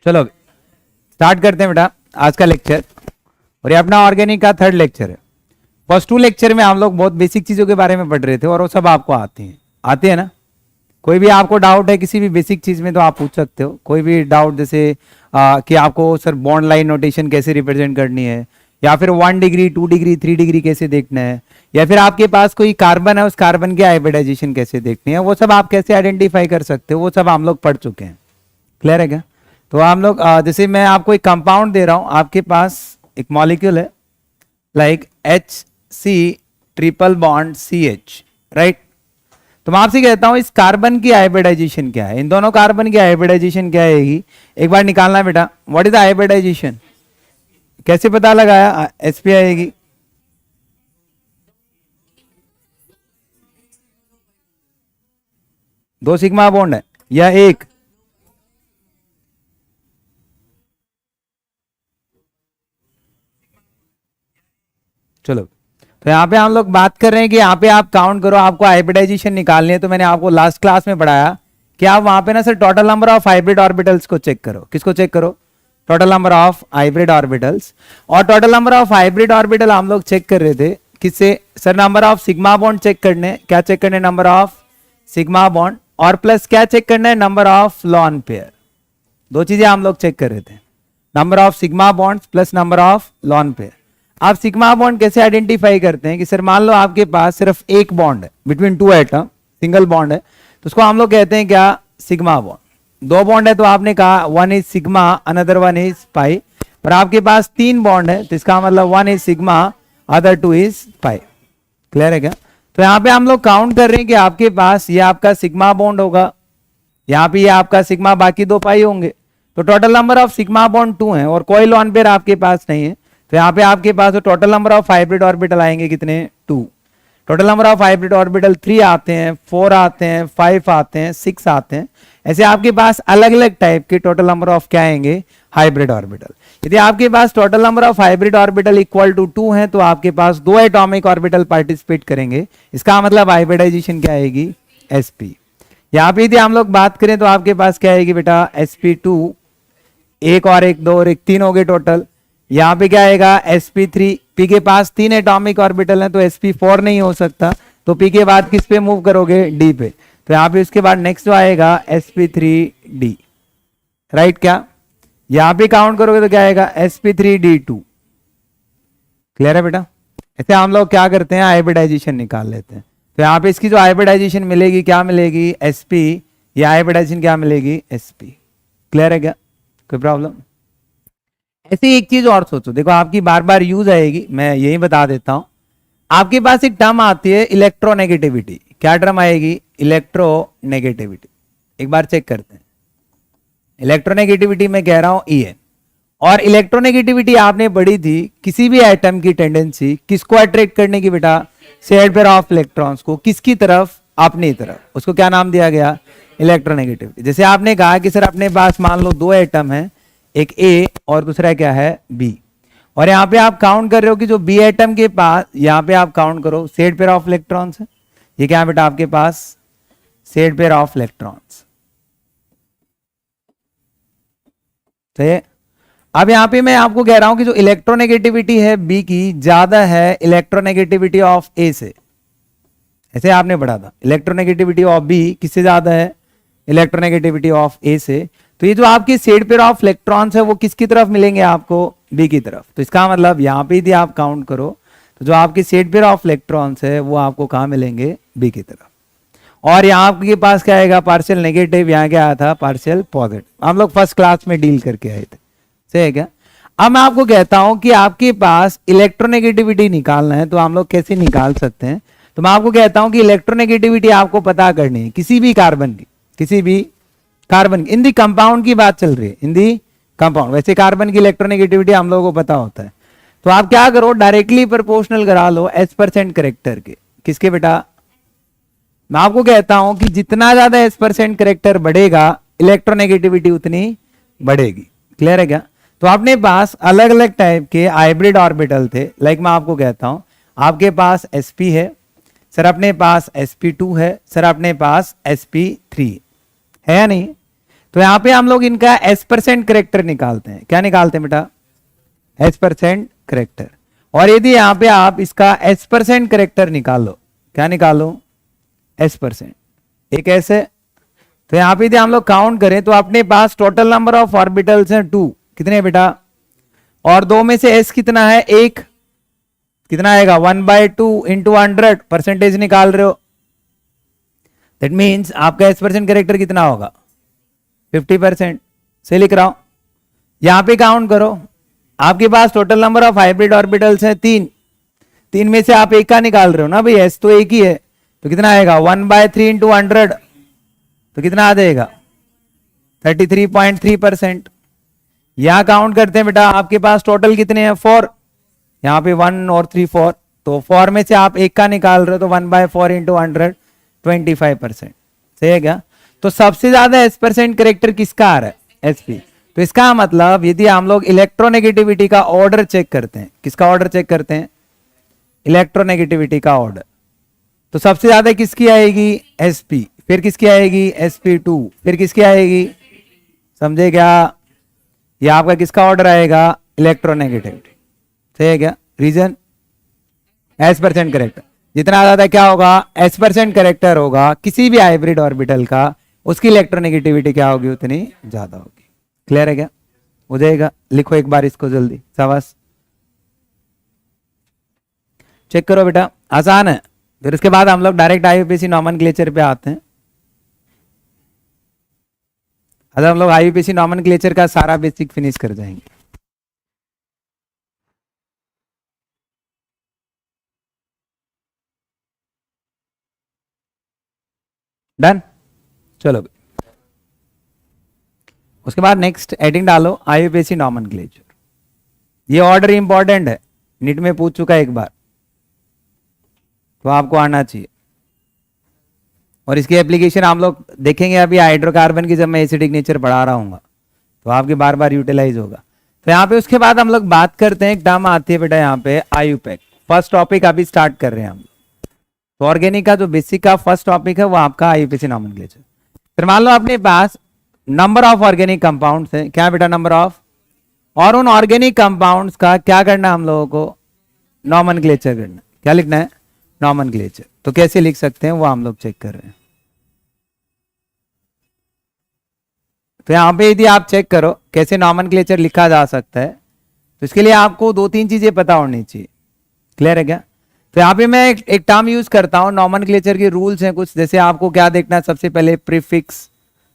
चलो स्टार्ट करते हैं बेटा आज का लेक्चर। और ये अपना ऑर्गेनिक का थर्ड लेक्चर है। फर्स्ट टू लेक्चर में हम लोग बहुत बेसिक चीजों के बारे में पढ़ रहे थे और वो सब आपको आते हैं ना। कोई भी आपको डाउट है किसी भी बेसिक चीज में तो आप पूछ सकते हो। कोई भी डाउट जैसे कि आपको सर बॉन्ड लाइन नोटेशन कैसे रिप्रेजेंट करनी है, या फिर 1 डिग्री 2 डिग्री 3 डिग्री कैसे देखना है, या फिर आपके पास कोई कार्बन है उस कार्बन की हाइब्रिडाइजेशन कैसे देखनी है, वो सब आप कैसे आइडेंटिफाई कर सकते हो, वो सब हम लोग पढ़ चुके हैं। क्लियर है क्या? तो हम लोग जैसे मैं आपको एक कंपाउंड दे रहा हूं, आपके पास एक मॉलिक्यूल है like HC triple bond CH, right. तो मैं आपसे कहता हूं इस कार्बन की हाइब्रिडाइजेशन क्या है, इन दोनों कार्बन की हाइब्रिडाइजेशन क्या आएगी, एक बार निकालना है बेटा। व्हाट इज द हाइब्रिडाइजेशन, कैसे पता लगाया? sp आएगी। दो सिग्मा बॉन्ड है या एक? चलो तो यहाँ पे हम लोग बात कर रहे हैं कि यहाँ पे आप काउंट करो, आपको हाइब्रिडाइजेशन निकालनी है। तो मैंने आपको लास्ट क्लास में पढ़ाया कि आप वहां पे ना sir total number of hybrid orbitals को चेक करो। किसको चेक करो? Total number of hybrid orbitals. और total number of hybrid orbital हम लोग चेक कर रहे थे किससे? Sir number of sigma bond check करने। क्या चेक करने? Number of sigma bond. और प्लस क्या चेक करना है? Number of lone pair. दो चीजें हम लोग चेक कर रहे थे, number of sigma bonds plus number of lone pair. आप सिग्मा बॉन्ड कैसे आइडेंटिफाई करते हैं कि सर मान लो आपके पास सिर्फ एक बॉन्ड है between two atom, single bond है, तो उसको हम लोग कहते हैं क्या? Sigma bond. दो बॉन्ड है तो आपने कहा one is sigma another one is pi. पर आपके पास तीन बॉन्ड है तो इसका मतलब one is sigma other two is pi. Clear है क्या? तो यहाँ पे हम लोग काउंट कर रहे हैं कि आपके पास ये आपका सिग्मा बॉन्ड होगा, यहाँ पे ये आपका सिग्मा, बाकी दो पाई होंगे। तो total number of sigma bond 2 है और कोई लॉन पेयर आपके पास नहीं है। तो यहाँ पे आपके पास तो total number of hybrid orbital आएंगे कितने? 2। Total number of hybrid orbital 3 आते हैं, 4 आते हैं, 5 आते हैं, 6 आते हैं। ऐसे आपके पास अलग अलग टाइप के टोटल नंबर ऑफ क्या आएंगे? Hybrid orbital. यदि आपके पास total number of hybrid orbital equal to 2 है तो आपके पास 2 एटॉमिक ऑर्बिटल पार्टिसिपेट करेंगे। इसका मतलब हाइब्रिडाइजेशन क्या आएगी? sp। यहाँ पे यदि हम लोग बात करें तो आपके पास क्या आएगी बेटा? sp2, एक और एक, दो और एक, 3 हो गए टोटल। यहाँ पे क्या आएगा? sp3। p के पास 3 एटॉमिक ऑर्बिटल है तो sp4 नहीं हो सकता, तो p के बाद किस पे मूव करोगे? d पे। तो यहाँ पे उसके बाद नेक्स्ट जो आएगा sp3d, राइट। क्या यहाँ पे काउंट करोगे तो क्या आएगा? sp3d2। क्लियर है बेटा? ऐसे हम लोग क्या करते हैं? हाइब्रिडाइजेशन निकाल लेते हैं। तो यहाँ पे इसकी जो हाइब्रिडाइजेशन मिलेगी क्या मिलेगी? sp। या हाइब्रिडाइजेशन क्या मिलेगी? sp। क्लियर है क्या? कोई प्रॉब्लम? ऐसी एक चीज और सोचो, देखो आपकी बार बार यूज आएगी, मैं यही बता देता हूं। आपके पास एक टर्म आती है इलेक्ट्रोनेगेटिविटी। क्या टर्म आएगी? इलेक्ट्रोनेगेटिविटी। एक बार चेक करते हैं। इलेक्ट्रोनेगेटिविटी में कह रहा हूं En। और इलेक्ट्रोनेगेटिविटी आपने पढ़ी थी किसी भी एटम की टेंडेंसी किसको अट्रैक्ट करने की बेटा? शेयर्ड पेयर ऑफ इलेक्ट्रॉन्स को। किसकी तरफ? अपनी तरफ। उसको क्या नाम दिया गया? इलेक्ट्रोनेगेटिविटी। जैसे आपने कहा कि सर अपने पास मान लो 2 एटम है, एक A और दूसरा क्या है? B। और यहाँ पे आप काउंट कर रहे हो कि जो B एटम के पास, यहाँ पे आप काउंट करो शेयर्ड पेयर ऑफ इलेक्ट्रॉन्स है। ये क्या है बेटा आपके पास? Shared pair of electrons. तो अब यहाँ पे मैं आपको कह रहा हूं कि जो इलेक्ट्रोनेगेटिविटी है B की ज्यादा है इलेक्ट्रोनेगेटिविटी ऑफ A से। ऐसे आपने पढ़ा था इलेक्ट्रोनेगेटिविटी ऑफ B किससे ज्यादा है? इलेक्ट्रोनेगेटिविटी ऑफ A से। तो ये जो आपके शेयर्ड पेयर ऑफ इलेक्ट्रॉन्स है वो किसकी तरफ मिलेंगे आपको? B की तरफ। तो इसका मतलब यहाँ पे यदि आप काउंट करो तो जो आपके शेयर्ड पेयर ऑफ इलेक्ट्रॉन्स है वो आपको कहाँ मिलेंगे? B की तरफ। और यहाँ आपके पास क्या आएगा? Partial negative. यहाँ क्या आया था? Partial positive. हम लोग फर्स्ट क्लास में डील करके आए थे, सही है क्या? अब मैं आपको कहता हूं कि आपके पास इलेक्ट्रोनेगेटिविटी निकालना है तो हम लोग कैसे निकाल सकते हैं? तो मैं आपको कहता हूं कि इलेक्ट्रोनेगेटिविटी आपको पता करनी है किसी भी कार्बन की, किसी भी कार्बन की। इन दी कंपाउंड की बात चल रही है, इन दी कंपाउंड। वैसे कार्बन की इलेक्ट्रोनेगेटिविटी हम लोगों को पता होता है। तो आप क्या करो? डायरेक्टली प्रोपोर्शनल करा लो s% करेक्टर के। किसके बेटा? मैं आपको कहता हूं कि जितना ज्यादा s% करेक्टर बढ़ेगा इलेक्ट्रोनेगेटिविटी उतनी बढ़ेगी। क्लियर है क्या? तो अपने पास अलग अलग टाइप के हाइब्रिड ऑर्बिटल थे। लाइक मैं आपको कहता हूं आपके पास sp है सर, अपने पास sp2 है सर, अपने पास sp3 है या नहीं? तो यहाँ पे हम लोग इनका S% करेक्टर निकालते हैं। क्या निकालते हैं बेटा? S% character. और यदि यहाँ पे आप इसका S% करेक्टर निकालो, क्या निकालो? S%। एक ऐसे, तो यहाँ पे यदि हम लोग काउंट करें तो अपने पास टोटल नंबर ऑफ ऑर्बिटल्स हैं 2। कितने बेटा? और 2 में से S कितना है? 1। कितना आएगा? 1/2 इंटू 100 परसेंटेज निकाल रहे हो। दैट मीन्स आपका S% करेक्टर कितना होगा? 50%। से लिख रहा हूं, यहां पे काउंट करो। आपके पास total number of hybrid orbitals है 3। 3 में से आप एक का निकाल रहे हो ना भाई, S तो एक ही है, तो कितना आएगा? 1/3 इंटू 100, तो कितना आ जाएगा? 33.3%। यहां काउंट करते हैं बेटा, आपके पास टोटल कितने हैं? 4। यहाँ पे 1 और 3 4, तो 4 में से आप एक का निकाल रहे हो, तो 1/4 इंटू 100 25%। सही है क्या? तो सबसे ज्यादा S% करेक्टर किसका आ रहा है? SP। तो इसका मतलब यदि हम लोग इलेक्ट्रोनेगेटिविटी का ऑर्डर चेक करते हैं, किसका ऑर्डर चेक करते हैं? इलेक्ट्रोनेगेटिविटी का ऑर्डर। तो सबसे ज्यादा किसकी आएगी? SP। फिर किसकी आएगी? SP2। फिर किसकी आएगी? समझे क्या? ये आपका किसका ऑर्डर आएगा? इलेक्ट्रोनेगेटिविटी। सही है क्या? Reason S% character. जितना ज्यादा क्या होगा? S% करेक्टर होगा किसी भी हाइब्रिड ऑर्बिटल का, उसकी इलेक्ट्रोनेगेटिविटी क्या होगी? उतनी ज्यादा होगी। क्लियर है क्या? हो जाएगा? लिखो एक बार इसको जल्दी, शाबाश। चेक करो बेटा, आसान है। फिर उसके बाद हम लोग डायरेक्ट IUPAC नॉमेनक्लेचर पे आते हैं। अगर हम लोग IUPAC नॉमेनक्लेचर का सारा बेसिक फिनिश कर जाएंगे। डन? चलो, उसके बाद नेक्स्ट हेडिंग डालो IUPAC नॉमेनक्लेचर। ये ऑर्डर इंपॉर्टेंट है, नीट में पूछ चुका है एक बार, तो आपको आना चाहिए। और इसकी एप्लीकेशन हम लोग देखेंगे अभी हाइड्रोकार्बन की, जब मैं एसिडिक नेचर पढ़ा रहा हूँ तो आपके बार बार यूटिलाइज होगा। तो यहाँ पे उसके बाद हम लोग बात करते हैं, एक टर्म आती है बेटा यहाँ पे IUPAC। फर्स्ट टॉपिक अभी स्टार्ट कर रहे हैं हम लोग। तो ऑर्गेनिक का जो बेसिक का फर्स्ट टॉपिक है वो आपका IUPAC नॉमेनक्लेचर। फिर मान लो अपने पास नंबर ऑफ ऑर्गेनिक कंपाउंड्स है। क्या बेटा? Number of. और उन ऑर्गेनिक कंपाउंड्स का क्या करना है हम लोगों को? नॉमेनक्लेचर करना। क्या लिखना है? नॉमेनक्लेचर। तो कैसे लिख सकते हैं वो हम लोग चेक कर रहे हैं। तो यहां पे यदि आप चेक करो कैसे नॉमेनक्लेचर लिखा जा सकता है, तो इसके लिए आपको 2-3 चीजें पता होनी चाहिए। क्लियर है क्या? तो यहाँ पे मैं एक टर्म यूज करता हूँ, नॉमेनक्लेचर के रूल्स हैं कुछ। जैसे आपको क्या देखना है? सबसे पहले प्रीफिक्स।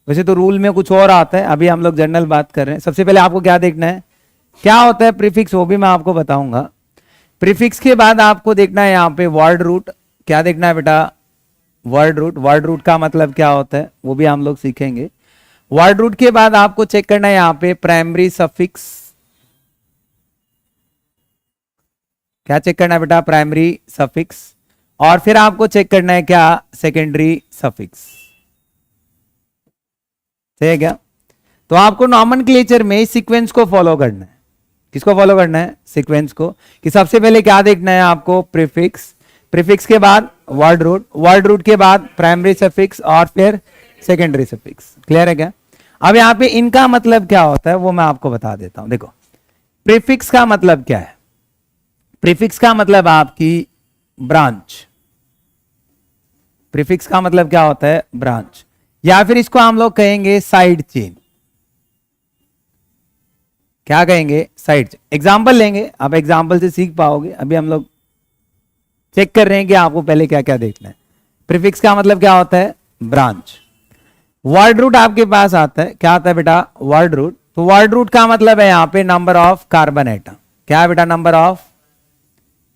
वैसे तो रूल में कुछ और आता है, अभी हम लोग जनरल बात कर रहे हैं। सबसे पहले आपको क्या देखना है? क्या होता है प्रीफिक्स, वो भी मैं आपको बताऊंगा। प्रीफिक्स के बाद आपको देखना है यहाँ पे वर्ड रूट। क्या देखना है बेटा? Word root. वर्ड रूट का मतलब क्या होता है वो भी हम लोग सीखेंगे। वर्ड रूट के बाद आपको चेक करना है यहाँ पे प्राइमरी सफिक्स। क्या चेक करना है बेटा? Primary suffix. और फिर आपको चेक करना है क्या? Secondary suffix. सही है क्या? तो आपको नॉमेनक्लेचर में सीक्वेंस को फॉलो करना है। किसको फॉलो करना है? सीक्वेंस को। कि सबसे पहले क्या देखना है आपको? प्रीफिक्स। प्रीफिक्स के बाद वर्ड रूट, वर्ड रूट के बाद प्राइमरी सफिक्स और फिर सेकेंडरी सफिक्स। क्लियर है क्या? अब यहां पे इनका मतलब क्या होता है वो मैं आपको बता देता हूं। देखो, प्रीफिक्स का मतलब क्या है? प्रीफिक्स का मतलब आपकी ब्रांच। प्रीफिक्स का मतलब क्या होता है? ब्रांच। या फिर इसको हम लोग कहेंगे साइड चेन। क्या कहेंगे? Side chain. एग्जाम्पल लेंगे, आप एग्जाम्पल से सीख पाओगे। अभी हम लोग चेक कर रहे हैं कि आपको पहले क्या क्या देखना है। प्रीफिक्स का मतलब क्या होता है? ब्रांच। वर्ड रूट आपके पास आता है। क्या आता है बेटा? Word root. तो वर्ड रूट का मतलब है यहां पे नंबर ऑफ कार्बन एटम। क्या है बेटा? Number of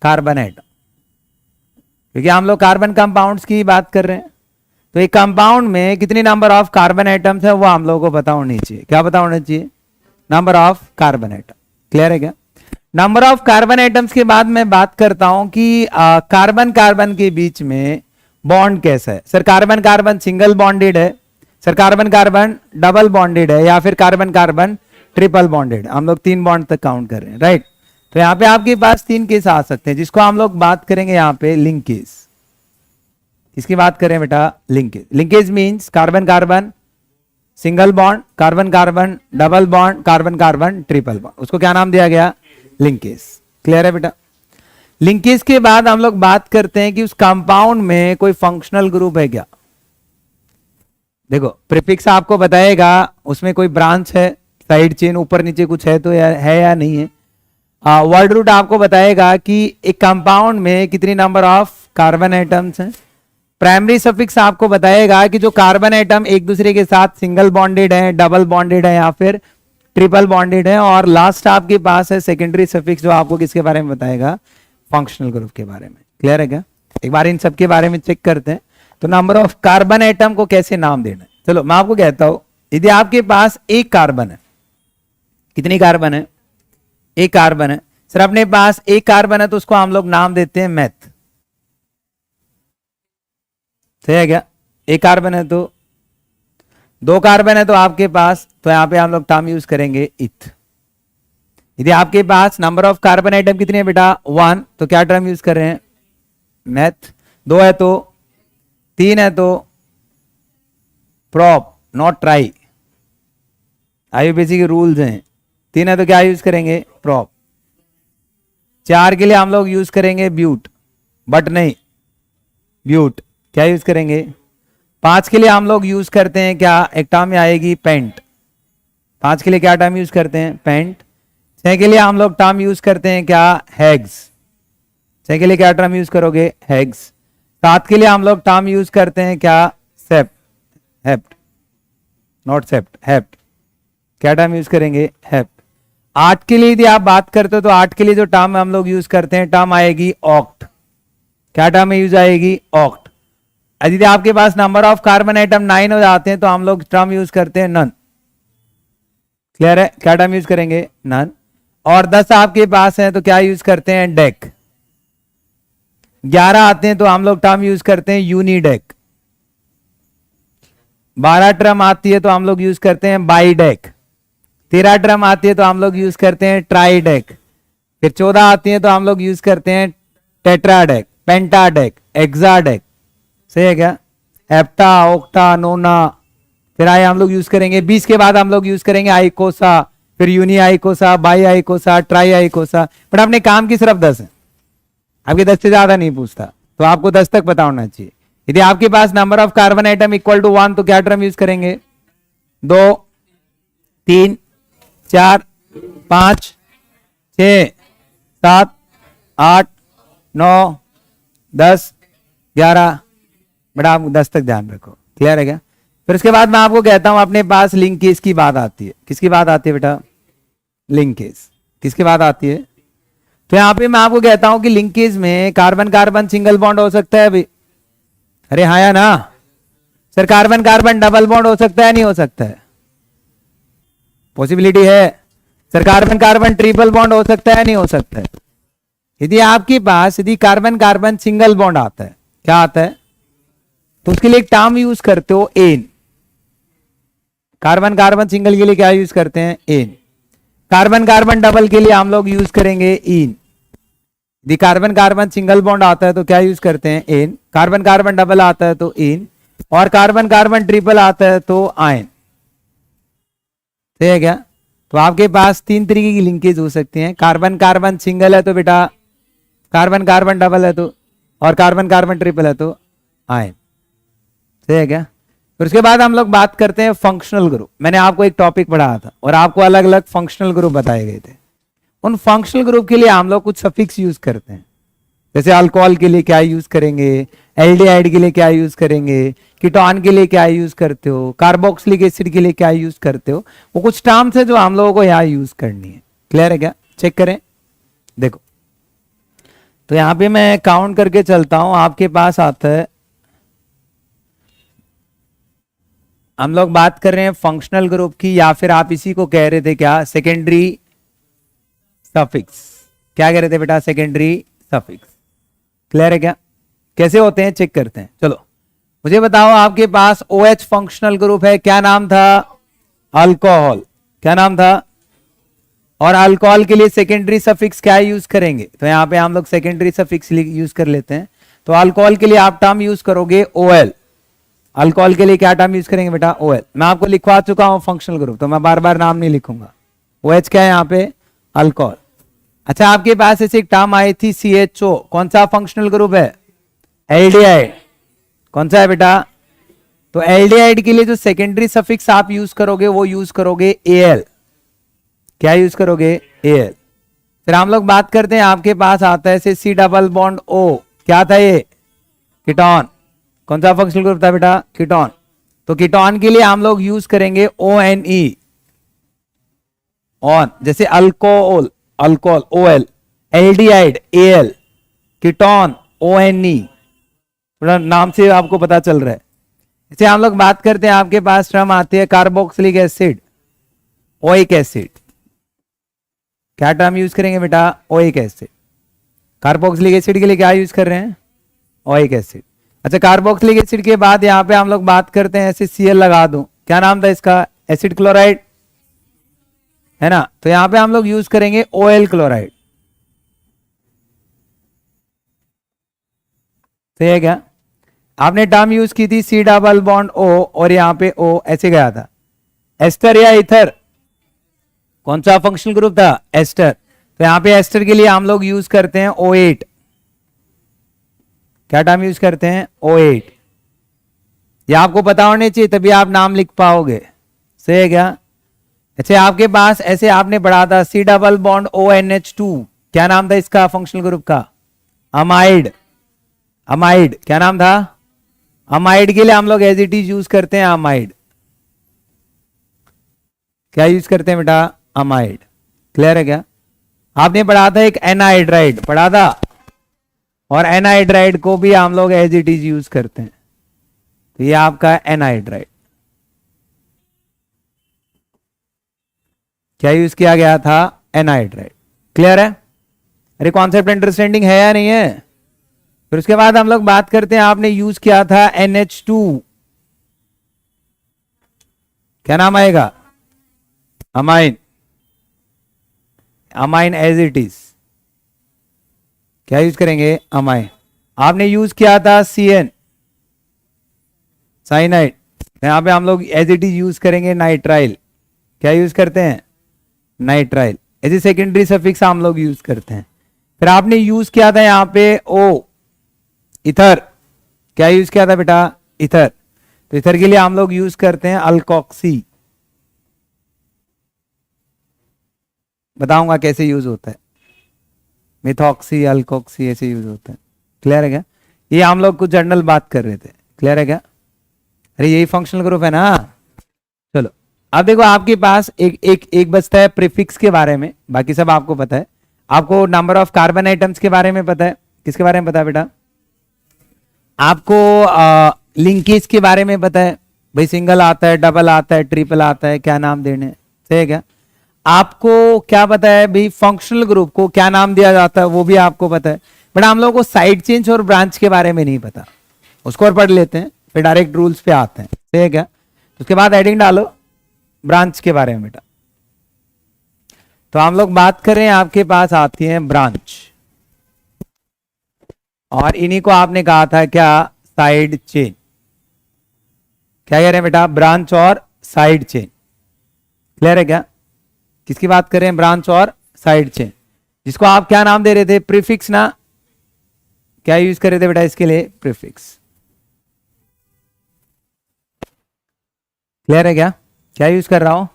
carbon atom. क्योंकि हम लोग कार्बन कंपाउंड्स की बात कर रहे हैं, तो एक कंपाउंड में कितनी नंबर ऑफ कार्बन एटम्स है वो हम लोगों को पता होनी चाहिए। क्या पता होना चाहिए? Number of carbon atom. Clear है क्या? नंबर ऑफ कार्बन एटम्स के बाद मैं बात करता हूं कि कार्बन कार्बन के बीच में बॉन्ड कैसा है। Sir carbon carbon single bonded है, sir carbon carbon double bonded है, या फिर कार्बन कार्बन ट्रिपल बॉन्डेड। हम लोग 3 बॉन्ड तक काउंट कर रहे हैं, राइट? तो यहाँ पे आपके पास 3 केस आ सकते हैं, जिसको हम लोग बात करेंगे यहाँ पे लिंकेज। इसकी बात करें बेटा? Linkage. Linkage means carbon carbon single bond, carbon carbon, double bond, carbon carbon, triple bond, उसको क्या नाम दिया गया? लिंकेज। क्लियर है बेटा? लिंकेज के बाद हम लोग बात करते हैं कि उस कंपाउंड में कोई फंक्शनल ग्रुप है क्या। देखो प्रीफिक्स आपको बताएगा उसमें कोई ब्रांच है, साइड चेन ऊपर नीचे कुछ है तो है या नहीं है। वर्ड रूट आपको बताएगा कि एक कंपाउंड में कितनी नंबर ऑफ कार्बन एटम्स हैं। प्राइमरी सफिक्स आपको बताएगा कि जो कार्बन एटम एक दूसरे के साथ सिंगल बॉन्डेड है, डबल बॉन्डेड है या फिर ट्रिपल बॉन्डेड है। और लास्ट आपके पास है सेकेंडरी सफिक्स जो आपको किसके बारे में बताएगा? फंक्शनल ग्रुप के बारे में। क्लियर है क्या? एक बार इन सब के बारे में चेक करते हैं। तो नंबर ऑफ कार्बन एटम को कैसे नाम देना है, चलो मैं आपको कहता हूं। यदि आपके पास एक कार्बन है, कितनी कार्बन है? एक कार्बन है सर, अपने पास एक कार्बन है तो उसको हम लोग नाम देते हैं मेथ। सही है क्या? एक कार्बन है तो, दो कार्बन है तो आपके पास, तो यहां पे हम लोग टर्म यूज करेंगे इथ। यदि आपके पास नंबर ऑफ कार्बन आइटम कितनी है बेटा? 1, तो क्या टर्म यूज कर रहे हैं? मेथ। 2 है तो, 3 है तो प्रॉप, नॉट ट्राई। आईयूपीएसी के रूल्स हैं। 3 है तो क्या यूज करेंगे? प्रॉप। 4 के लिए हम लोग यूज करेंगे ब्यूट, बट नहीं ब्यूट, क्या यूज करेंगे? 5 के लिए हम लोग यूज करते हैं क्या? एक टर्म में आएगी पेंट। 5 के लिए क्या टर्म यूज करते हैं? पेंट। 6 के लिए हम लोग टर्म यूज करते हैं क्या? हेग्स। 6 के लिए क्या टर्म यूज करोगे? हेग्स। 7 के लिए हम लोग टर्म यूज करते हैं क्या? सेप्ट, हेप्ट, नॉट सेप्ट, हेप्ट। क्या टर्म यूज करेंगे? हेप्ट। 8 के लिए यदि आप बात करते हो तो 8 के लिए जो टर्म हम लोग यूज करते हैं, टर्म आएगी ऑक्ट। क्या टर्म में यूज आएगी? ऑक्ट। यदि आपके पास नंबर ऑफ कार्बन आइटम 9 हो जाते हैं तो हम लोग टर्म यूज करते हैं नन। क्लियर है? क्या टर्म यूज करेंगे? नन। और 10 आपके पास है तो क्या यूज करते हैं? डेक। 11 आते हैं तो हम लोग टर्म यूज करते हैं यूनिडेक। 12 टर्म आती है तो हम लोग यूज करते हैं बाईडेक। 13 टर्म आती है तो हम लोग यूज करते हैं ट्राईडेक। फिर 14 आती है तो हम लोग यूज करते हैं टेट्राडेक, पेंटाडेक, एक्साडेक। सही है क्या? Hepta, octa, nona. फिर आए हम लोग यूज करेंगे 20 के बाद हम लोग यूज करेंगे आइकोसा, फिर यूनी आइकोसा, बाई आइकोसा, ट्राई आइकोसा। बट अपने काम की सिर्फ 10 है, आपके 10 से ज्यादा नहीं पूछता, तो आपको 10 तक पता होना चाहिए। यदि आपके पास number of carbon atom equal to 1 तो क्या टर्म यूज करेंगे? 2, 3, 4, 5, 6, 7, 8, 9, 10, 11। बेटा आप 10 तक ध्यान रखो। क्लियर है क्या? फिर उसके बाद मैं आपको कहता हूं अपने पास लिंकेज की बात आती है। किसकी बात आती है बेटा? लिंकेज। किसकी बात आती है? तो यहां पे मैं आपको कहता हूं कि लिंकेज में कार्बन कार्बन सिंगल बॉन्ड हो सकता है भाई। अरे हाँ या ना sir? Carbon carbon double bond हो सकता है, नहीं हो सकता है? पॉसिबिलिटी है sir. Carbon carbon triple bond हो सकता है, नहीं हो सकता है? यदि आपके पास यदि कार्बन कार्बन सिंगल बॉन्ड आता है, क्या आता है? तो उसके लिए एक टर्म यूज करते हो एन। कार्बन कार्बन सिंगल के लिए क्या यूज करते हैं? एन। कार्बन कार्बन डबल के लिए हम लोग यूज करेंगे इन। यदि कार्बन कार्बन सिंगल बॉन्ड आता है तो क्या यूज करते हैं? एन। कार्बन कार्बन डबल आता है तो इन, और कार्बन कार्बन ट्रिपल आता है तो आयन। सही है क्या? तो आपके पास 3 तरीके की लिंकेज हो सकती हैं। कार्बन कार्बन सिंगल है तो बेटा कार्बन कार्बन डबल है तो, और कार्बन कार्बन ट्रिपल है तो आयन। सही है क्या? फिर उसके बाद हम लोग बात करते हैं फंक्शनल ग्रुप। मैंने आपको एक टॉपिक पढ़ाया था और आपको अलग अलग फंक्शनल ग्रुप बताए गए थे। उन फंक्शनल ग्रुप के लिए हम लोग कुछ सफिक्स यूज करते हैं। जैसे अल्कोहल के लिए क्या यूज करेंगे, एल्डिहाइड के लिए क्या यूज करेंगे, कीटोन के लिए क्या यूज करते हो, कार्बोक्सिलिक एसिड के लिए क्या यूज करते हो। वो कुछ टर्म्स है जो हम लोगों को यहाँ यूज करनी है। क्लियर है क्या? चेक करें। देखो तो यहां पे मैं काउंट करके चलता हूं। आपके पास आता है, हम लोग बात कर रहे हैं फंक्शनल ग्रुप की, या फिर आप इसी को कह रहे थे क्या? Secondary suffix. क्या कह रहे थे बेटा? Secondary suffix. क्लियर है क्या? कैसे होते हैं चेक करते हैं। चलो मुझे बताओ, आपके पास OH फंक्शनल ग्रुप है, क्या नाम था? अल्कोहल। क्या नाम था? और अल्कोहल के लिए सेकेंडरी सफिक्स क्या यूज करेंगे? तो यहां पे हम लोग सेकेंडरी सफिक्स यूज कर लेते हैं। तो अल्कोहल के लिए आप टर्म यूज करोगे OL। अल्कोहल के लिए क्या टर्म यूज करेंगे बेटा? OL। मैं आपको लिखवा चुका हूं फंक्शनल ग्रुप, तो मैं बार बार नाम नहीं लिखूंगा। OH क्या है यहाँ पे? अल्कोहल। अच्छा, आपके पास ऐसे एक टर्म आई थी CHO, कौन सा फंक्शनल ग्रुप है? एल्डिहाइड। कौन सा है बेटा? तो एल्डिहाइड के लिए जो सेकेंडरी सफिक्स आप यूज करोगे वो यूज करोगे AL। क्या यूज करोगे? AL। फिर हम लोग बात करते हैं, आपके पास आता है से C डबल बॉन्ड O, क्या था ये? कीटोन। कौन सा फंक्शनल ग्रुप था बेटा? कीटोन। तो कीटोन के लिए हम लोग यूज करेंगे ONE, ऑन। जैसे alcohol, alcohol OL, aldehyde AL, ketone ONE। थोड़ा नाम से आपको पता चल रहा है। इसे हम लोग बात करते हैं, आपके पास टर्म आती है कार्बोक्सिलिक एसिड, ओइक एसिड। क्या टर्म यूज करेंगे बेटा? Oic acid. कार्बोक्सिलिक एसिड के लिए क्या यूज कर रहे हैं? Oic acid. अच्छा, कार्बोक्सिलिक एसिड के बाद यहाँ पे हम लोग बात करते हैं, ऐसे Cl लगा दूं, क्या नाम था इसका? एसिड क्लोराइड, है ना? तो यहाँ पे हम लोग यूज करेंगे OL क्लोराइड। सही है क्या? आपने टर्म यूज की थी C डबल बॉन्ड O, और यहाँ पे O ऐसे गया था। एस्टर या इथर, कौन सा फंक्शनल ग्रुप था? एस्टर। तो यहाँ पे एस्टर के लिए हम लोग यूज करते हैं O8। क्या टर्म यूज करते हैं? O8। ये आपको पता होने चाहिए, तभी आप नाम लिख पाओगे। सही है क्या? अच्छा, आपके पास ऐसे आपने पढ़ा था C डबल बॉन्ड ONH2, क्या नाम था इसका फंक्शनल ग्रुप का? अमाइड। अमाइड क्या नाम था? अमाइड के लिए हम लोग एज इट इज यूज करते हैं अमाइड। क्या यूज करते हैं बेटा? अमाइड। क्लियर है क्या? आपने पढ़ा था एक एनहाइड्राइड, पढ़ा था, और एनहाइड्राइड को भी हम लोग एज इट इज यूज करते हैं। तो ये आपका एनहाइड्राइड। क्या यूज किया गया था? एनहाइड्राइड। क्लियर है? अरे कॉन्सेप्ट अंडरस्टैंडिंग है या नहीं है? फिर उसके बाद हम लोग बात करते हैं, आपने यूज किया था NH2, क्या नाम आएगा? Amine. Amine as it is. क्या यूज करेंगे? अमाइन। आपने यूज किया था CN, साइनाइड। यहां पे हम लोग एज इट इज यूज करेंगे नाइट्राइल। क्या यूज करते हैं? नाइट्राइल। ऐसे सेकेंडरी सफिक्स हम लोग यूज करते हैं। फिर आपने यूज किया था यहां पे O, इथर। क्या यूज किया था बेटा? इथर। तो इथर के लिए हम लोग यूज करते हैं अल्कोक्सी। बताऊंगा कैसे यूज होता है। मिथॉक्सी, अल्कोक्सी ऐसे यूज होता है। क्लियर है क्या? ये हम लोग कुछ जनरल बात कर रहे थे। क्लियर है क्या? अरे यही फंक्शनल ग्रुप है ना। चलो अब देखो, आपके पास एक बचता है प्रीफिक्स के बारे में, बाकी सब आपको पता है। आपको नंबर ऑफ कार्बन आइटम्स के बारे में पता है। किसके बारे में पता है बेटा? आपको लिंकेज के बारे में पता है, भाई सिंगल आता है, डबल आता है, ट्रिपल आता है, क्या नाम देने। सही है क्या? आपको क्या पता है भाई, फंक्शनल ग्रुप को क्या नाम दिया जाता है वो भी आपको पता है। बट हम लोगों को साइड चेंज और ब्रांच के बारे में नहीं पता, उसको और पढ़ लेते हैं, फिर डायरेक्ट रूल्स पे आते हैं। सही है क्या? तो उसके बाद हेडिंग डालो ब्रांच के बारे में बेटा। तो हम लोग बात कर रहे हैं, आपके पास आती है ब्रांच, और इन्हीं को आपने कहा था क्या? Side chain. क्या कह रहे हैं बेटा? ब्रांच और साइड चेन। क्लियर है क्या? किसकी बात कर रहे हैं? ब्रांच और साइड चेन, जिसको आप क्या नाम दे रहे थे? प्रीफिक्स ना। क्या यूज कर रहे थे बेटा इसके लिए? प्रीफिक्स। क्लियर है क्या? क्या यूज कर रहा हूं?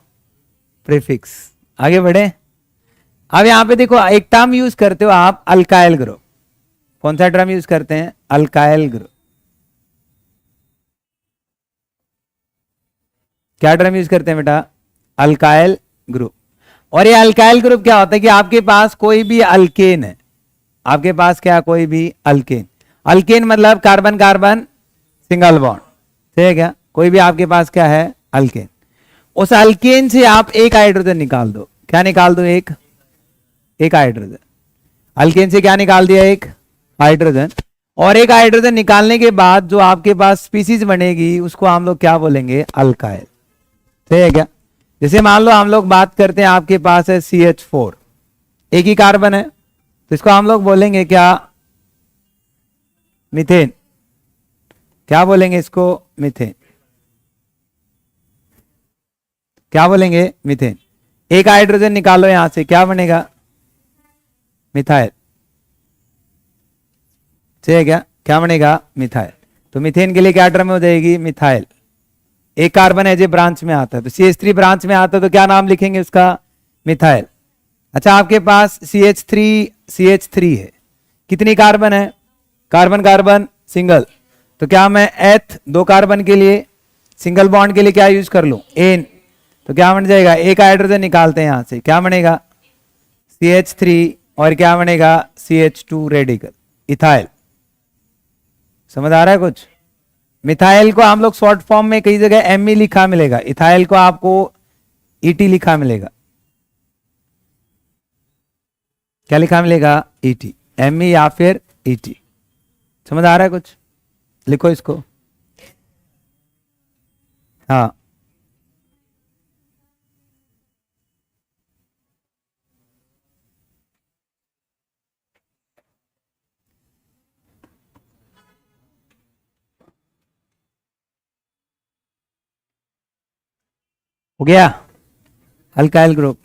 प्रीफिक्स। आगे बढ़े। अब यहां पे देखो, एक टर्म यूज करते हो आप, अल्काइल ग्रुप। कौन सा टर्म यूज करते हैं? Alkyl group. क्या टर्म यूज करते हैं बेटा? Alkyl group. और ये अल्काइल ग्रुप क्या होता है कि आपके पास कोई भी अल्केन है, आपके पास क्या? कोई भी अल्केन। अल्केन मतलब कार्बन कार्बन सिंगल बॉन्ड। ठीक है क्या? कोई भी आपके पास क्या है? अल्केन। उस अल्केन से आप एक हाइड्रोजन निकाल दो। क्या निकाल दो? एक हाइड्रोजन। अल्केन से क्या निकाल दिया? एक हाइड्रोजन। और एक हाइड्रोजन निकालने के बाद जो आपके पास स्पीसीज बनेगी उसको हम लोग क्या बोलेंगे? अल्काइल। ठीक है क्या? जैसे मान लो हम लोग बात करते हैं, आपके पास है CH4, एक ही कार्बन है, तो इसको हम लोग बोलेंगे क्या? मीथेन। क्या बोलेंगे इसको? मीथेन। क्या बोलेंगे? मीथेन। एक हाइड्रोजन निकालो यहां से, क्या बनेगा? मिथाइल। ठीक है, क्या बनेगा? मिथाइल। तो मीथेन के लिए क्या टर्म हो जाएगी? मिथाइल। एक कार्बन एज ए ब्रांच में आता है, तो CH3 ब्रांच में आता है, तो क्या नाम लिखेंगे उसका? मिथाइल। अच्छा, आपके पास CH3 है, कितनी कार्बन है? कार्बन कार्बन सिंगल, तो क्या मैं एथ 2 कार्बन के लिए सिंगल बॉन्ड के लिए क्या यूज कर लूं? एन। तो क्या बन जाएगा? एक हाइड्रोजन निकालते हैं यहां से, क्या बनेगा? CH3 और क्या बनेगा? CH2 radical, ethyl. समझ आ रहा है कुछ? मिथाइल को हम लोग शॉर्ट फॉर्म में कई जगह ME लिखा मिलेगा, इथाइल को आपको ET लिखा मिलेगा। क्या लिखा मिलेगा? ET, ME या फिर ET। समझ आ रहा है कुछ? लिखो इसको। हाँ, हो गया? Alkyl group.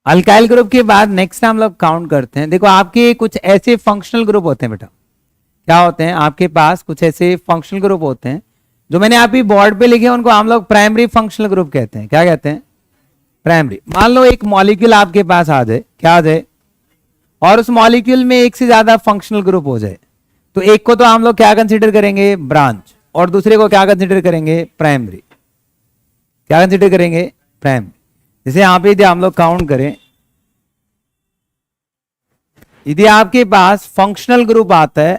अल्काइल ग्रुप के बाद नेक्स्ट हम लोग काउंट करते हैं। देखो, आपके कुछ ऐसे फंक्शनल ग्रुप होते हैं बेटा। क्या होते हैं? आपके पास कुछ ऐसे फंक्शनल ग्रुप होते हैं जो मैंने आप ही बोर्ड पे लिखे, उनको हम लोग प्राइमरी फंक्शनल ग्रुप कहते हैं। क्या कहते हैं? प्राइमरी। मान लो एक मॉलिक्यूल आपके पास आ जाए, क्या आ जाए? और उस मॉलिक्यूल में एक से ज्यादा फंक्शनल ग्रुप हो जाए, तो एक को तो हम लोग क्या कंसीडर करेंगे? ब्रांच। और दूसरे को क्या कंसीडर करेंगे? प्राइमरी। क्या कंसीडर करेंगे? प्राइमरी। जैसे यहां पे यदि हम लोग काउंट करें, यदि आपके पास फंक्शनल ग्रुप आता है,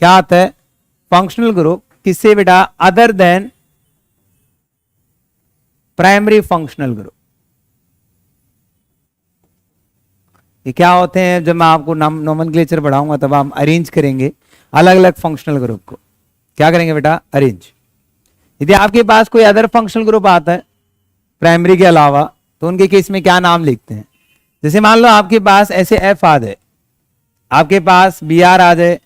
क्या आता है? फंक्शनल ग्रुप किससे बेटा? Other than primary functional group. ये क्या होते हैं? जब मैं आपको नोमेनक्लेचर पढ़ाऊंगा तब हम अरेंज करेंगे अलग अलग फंक्शनल ग्रुप को। क्या करेंगे बेटा? अरेंज। यदि आपके पास कोई अदर फंक्शनल ग्रुप आता है प्राइमरी के अलावा, तो उनके केस में क्या नाम लिखते हैं? जैसे मान लो आपके पास ऐसे F आ जाए, आपके पास Br आ जाए,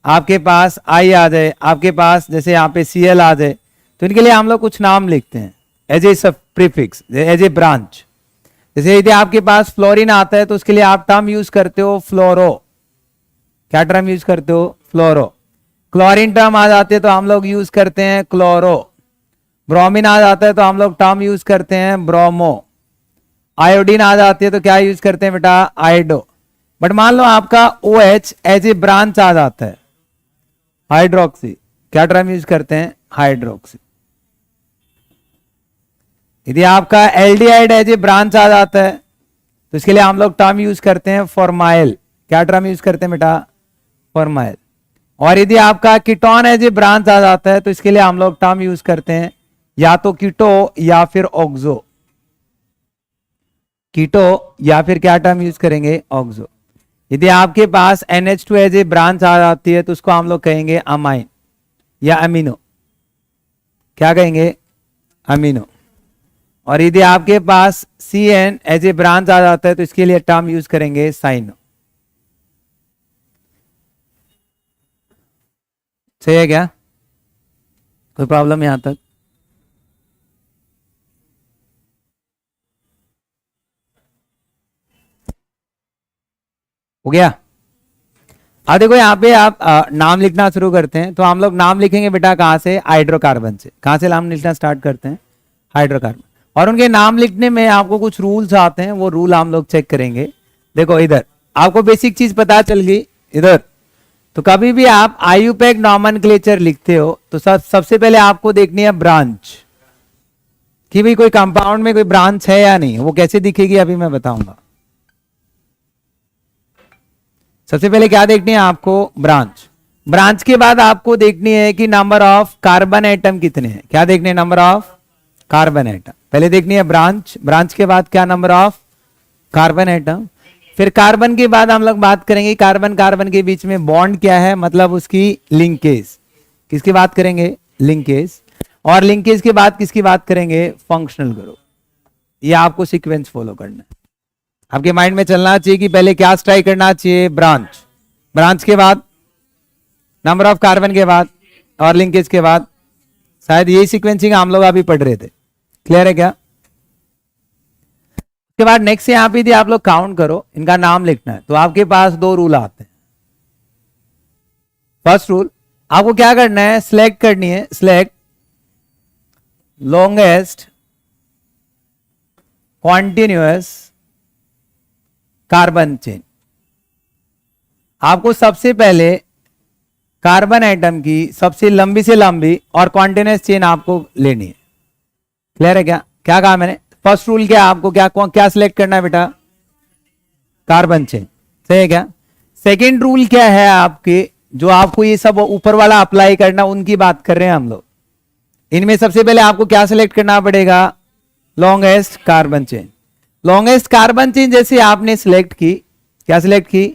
आपके पास I आ जाए, आपके पास जैसे यहाँ पे Cl आ जाए, तो इनके लिए हम लोग कुछ नाम लिखते हैं एज ए सब प्रीफिक्स, एज ए ब्रांच। जैसे यदि आपके पास फ्लोरीन आता है, तो उसके लिए आप टर्म यूज करते हो फ्लोरो। क्या टर्म यूज करते हो? फ्लोरो। क्लोरीन टर्म आ जाते हैं तो हम लोग यूज करते हैं क्लोरो। ब्रोमीन आ जाता है तो हम लोग टर्म यूज करते हैं ब्रोमो। आयोडीन आ जाती है तो क्या यूज करते हैं बेटा? आयोडो। बट मान लो आपका OH एज ए ब्रांच आ जाता है, हाइड्रोक्सी, क्या टर्म यूज करते हैं? हाइड्रोक्सी। यदि आपका एल्डिहाइड एज ए ब्रांच आ जाता है, तो इसके लिए हम लोग टर्म यूज करते हैं फॉर्माइल। क्या टर्म यूज करते हैं बेटा? फॉर्माइल। और यदि आपका कीटोन एज ए ब्रांच आ जाता है, तो इसके लिए हम लोग टर्म यूज करते हैं या तो कीटो या फिर ऑक्सो। कीटो या फिर क्या टर्म यूज करेंगे? ऑक्सो। यदि आपके पास NH2 एज ए ब्रांच आ जाती है, तो उसको हम लोग कहेंगे अमाइन या अमीनो। क्या कहेंगे? अमीनो। और यदि आपके पास CN एज ए ब्रांच आ जाता है, तो इसके लिए टर्म यूज करेंगे साइनो। सही है क्या? कोई प्रॉब्लम यहां तक? हो गया? अब देखो यहाँ पे आप नाम लिखना शुरू करते हैं, तो हम लोग नाम लिखेंगे बेटा कहां से? हाइड्रोकार्बन से। कहां से नाम लिखना स्टार्ट करते हैं? हाइड्रोकार्बन। और उनके नाम लिखने में आपको कुछ रूल्स आते हैं, वो रूल हम लोग चेक करेंगे। देखो इधर आपको बेसिक चीज पता चल गई। इधर तो कभी भी आप आयुपैक नॉमेनक्लेचर लिखते हो, तो सबसे पहले आपको देखनी है ब्रांच, कि भाई कोई कंपाउंड में कोई ब्रांच है या नहीं। वो कैसे दिखेगी अभी मैं बताऊंगा। सबसे पहले क्या देखनी है आपको? ब्रांच। ब्रांच के बाद आपको देखनी है कि नंबर ऑफ कार्बन एटम कितने हैं। क्या देखने? नंबर ऑफ कार्बन एटम पहले देखनी है ब्रांच। ब्रांच के बाद क्या? Number of carbon atom. फिर कार्बन के बाद हम लोग बात करेंगे कार्बन कार्बन के बीच में बॉन्ड क्या है, मतलब उसकी लिंकेज। किसकी बात करेंगे? लिंकेज। और लिंकेज के बाद किसकी बात करेंगे? Functional group. ये आपको सीक्वेंस फॉलो करना है। आपके माइंड में चलना चाहिए कि पहले क्या स्ट्राइक करना चाहिए? ब्रांच। ब्रांच के बाद नंबर ऑफ कार्बन के बाद और लिंकेज के बाद, शायद यही सीक्वेंसिंग हम लोग अभी पढ़ रहे थे। क्लियर है क्या? उसके बाद नेक्स्ट यहाँ पे यदि आप लोग काउंट करो, इनका नाम लिखना है, तो आपके पास दो रूल आते हैं। फर्स्ट रूल, आपको क्या करना है, सिलेक्ट करनी है, select longest continuous carbon chain. आपको सबसे पहले कार्बन एटम की सबसे लंबी से लंबी और कॉन्टिन्यूअस चेन आपको लेनी है। क्लियर है क्या? क्या कहा मैंने? फर्स्ट रूल क्या, आपको क्या क्या सिलेक्ट करना है बेटा? Carbon chain. सही है क्या? सेकेंड रूल क्या है आपके, जो आपको ये सब ऊपर वाला अप्लाई करना, उनकी बात कर रहे हैं हम लोग। इनमें सबसे पहले आपको क्या सिलेक्ट करना पड़ेगा? Longest carbon chain. Longest carbon chain जैसे आपने सिलेक्ट की, क्या सिलेक्ट की?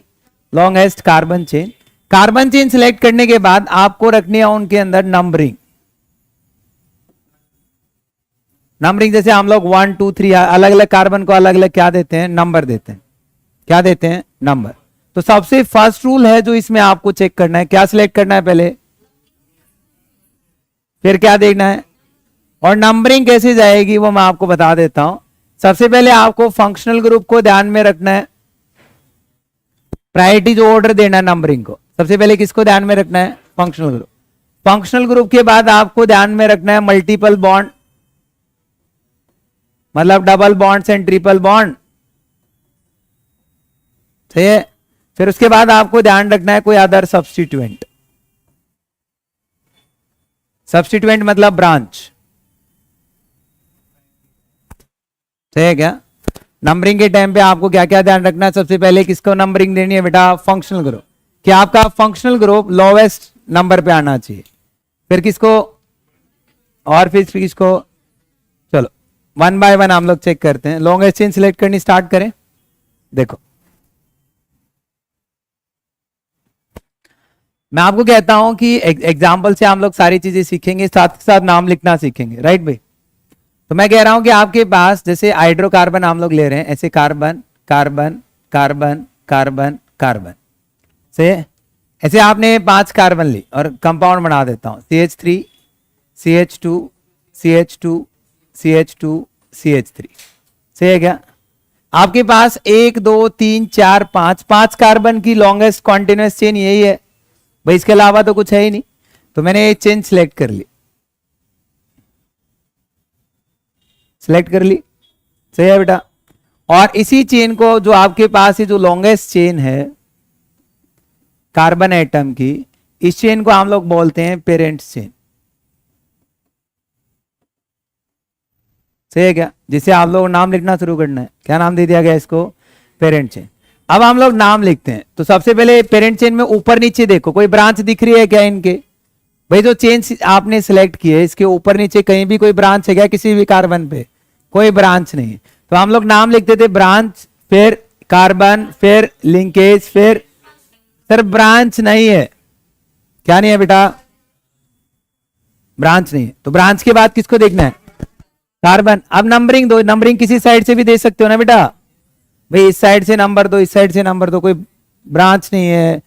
Longest carbon chain. Carbon chain select करने के बाद आपको रखनी है उनके अंदर नंबरिंग। नंबरिंग जैसे हम लोग 1 2 3 अलग अलग कार्बन को अलग अलग क्या देते हैं? नंबर देते हैं। क्या देते हैं? नंबर। तो सबसे फर्स्ट रूल है जो इसमें आपको चेक करना है, क्या सिलेक्ट करना है पहले, फिर क्या देखना है, और नंबरिंग कैसे जाएगी वो मैं आपको बता देता हूं। सबसे पहले आपको फंक्शनल ग्रुप को ध्यान में रखना है, प्रायोरिटी जो ऑर्डर देना है नंबरिंग को। सबसे पहले किसको ध्यान में रखना है? Functional group. फंक्शनल ग्रुप के बाद आपको ध्यान में रखना है मल्टीपल बॉन्ड, मतलब double bonds and triple bond. सही है? फिर उसके बाद आपको ध्यान रखना है कोई अदर सब्स्टिट्यूएंट। सब्स्टिट्यूएंट मतलब ब्रांच। सही है क्या? नंबरिंग के टाइम पे आपको क्या क्या ध्यान रखना है? सबसे पहले किसको नंबरिंग देनी है बेटा? Functional group. कि आपका फंक्शनल ग्रुप लोवेस्ट नंबर पे आना चाहिए। फिर किसको? और फिर किसको? चलो वन बाय वन हम लोग चेक करते हैं। लॉन्गेस्ट चेन सिलेक्ट करनी स्टार्ट करें। देखो मैं आपको कहता हूं कि एग्जाम्पल से हम लोग सारी चीजें सीखेंगे, साथ साथ नाम लिखना सीखेंगे। राइट भाई? तो मैं कह रहा हूं कि आपके पास जैसे हाइड्रोकार्बन हम लोग ले रहे हैं, ऐसे carbon carbon carbon carbon carbon से, ऐसे आपने 5 कार्बन ली और कंपाउंड बना देता हूं, CH3 CH2 CH2 CH2 CH3। सही है क्या? आपके पास 1 2 3 4 5 कार्बन की लॉन्गेस्ट कॉन्टिन्यूअस चेन यही है भाई, इसके अलावा तो कुछ है ही नहीं। तो मैंने ये चेन सिलेक्ट कर ली, सिलेक्ट कर ली। सही है बेटा? और इसी चेन को जो आपके पास ये जो लॉन्गेस्ट चेन है कार्बन एटम की, इस चेन को हम लोग बोलते हैं पेरेंट्स चेन। सही है क्या? जिसे आप लोग नाम लिखना शुरू करना है, क्या नाम दे दिया गया इसको? Parent chain. अब हम लोग नाम लिखते हैं। तो सबसे पहले पेरेंट चेन में ऊपर नीचे देखो, कोई ब्रांच दिख रही है क्या इनके? भाई जो चेन आपने सिलेक्ट की है, इसके ऊपर नीचे कहीं भी कोई ब्रांच है क्या? किसी भी कार्बन पे कोई ब्रांच नहीं। तो हम लोग नाम लिखते थे ब्रांच, फिर कार्बन, फिर लिंकेज, फिर सर ब्रांच नहीं है। क्या नहीं है बेटा? ब्रांच नहीं है। तो ब्रांच के बाद किसको देखना है? कार्बन। अब नंबरिंग दो, नंबरिंग किसी साइड से भी दे सकते हो ना बेटा, भाई इस साइड से नंबर दो, इस साइड से नंबर दो। कोई ब्रांच नहीं है,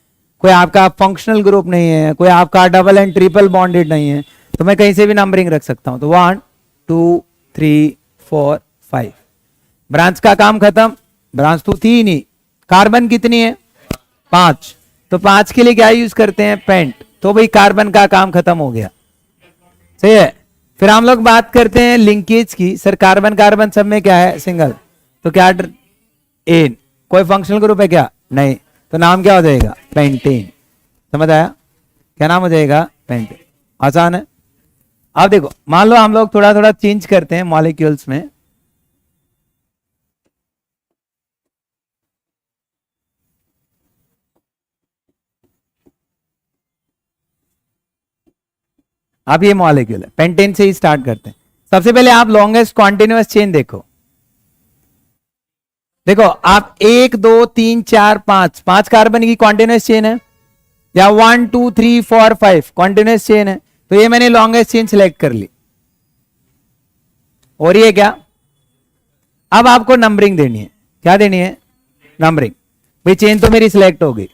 कोई आपका फंक्शनल ग्रुप नहीं है, कोई आपका डबल एंड ट्रिपल बॉन्डेड नहीं है, तो मैं कहीं से भी नंबरिंग रख सकता हूं। तो 1 2 3 4 5, ब्रांच का काम खत्म। ब्रांच तो थी ही नहीं। कार्बन कितनी है? 5। तो 5 के लिए क्या यूज करते हैं? पेंट। तो भाई कार्बन का काम खत्म हो गया। सही है? फिर हम लोग बात करते हैं लिंकेज की। सर कार्बन कार्बन सब में क्या है? सिंगल। तो क्या एन, कोई फंक्शनल ग्रुप है क्या? नहीं। तो नाम क्या हो जाएगा? पेंटेन। समझ आया? क्या नाम हो जाएगा? पेंटेन। आसान है। अब देखो, मान लो हम लोग थोड़ा थोड़ा चेंज करते हैं मॉलिक्यूल्स में। अब ये मॉलिक्यूल है, पेंटेन से ही स्टार्ट करते हैं। सबसे पहले आप लॉन्गेस्ट कॉन्टिन्यूअस चेन देखो। देखो आप 1 2 3 4 5 कार्बन की कॉन्टिन्यूअस चेन है, या 1 2 3 4 5 कॉन्टिन्यूअस चेन है। तो ये मैंने लॉन्गेस्ट चेन सिलेक्ट कर ली। और ये क्या? अब आपको नंबरिंग देनी है। क्या देनी है? नंबरिंग। भाई चेन तो मेरी सिलेक्ट हो गई।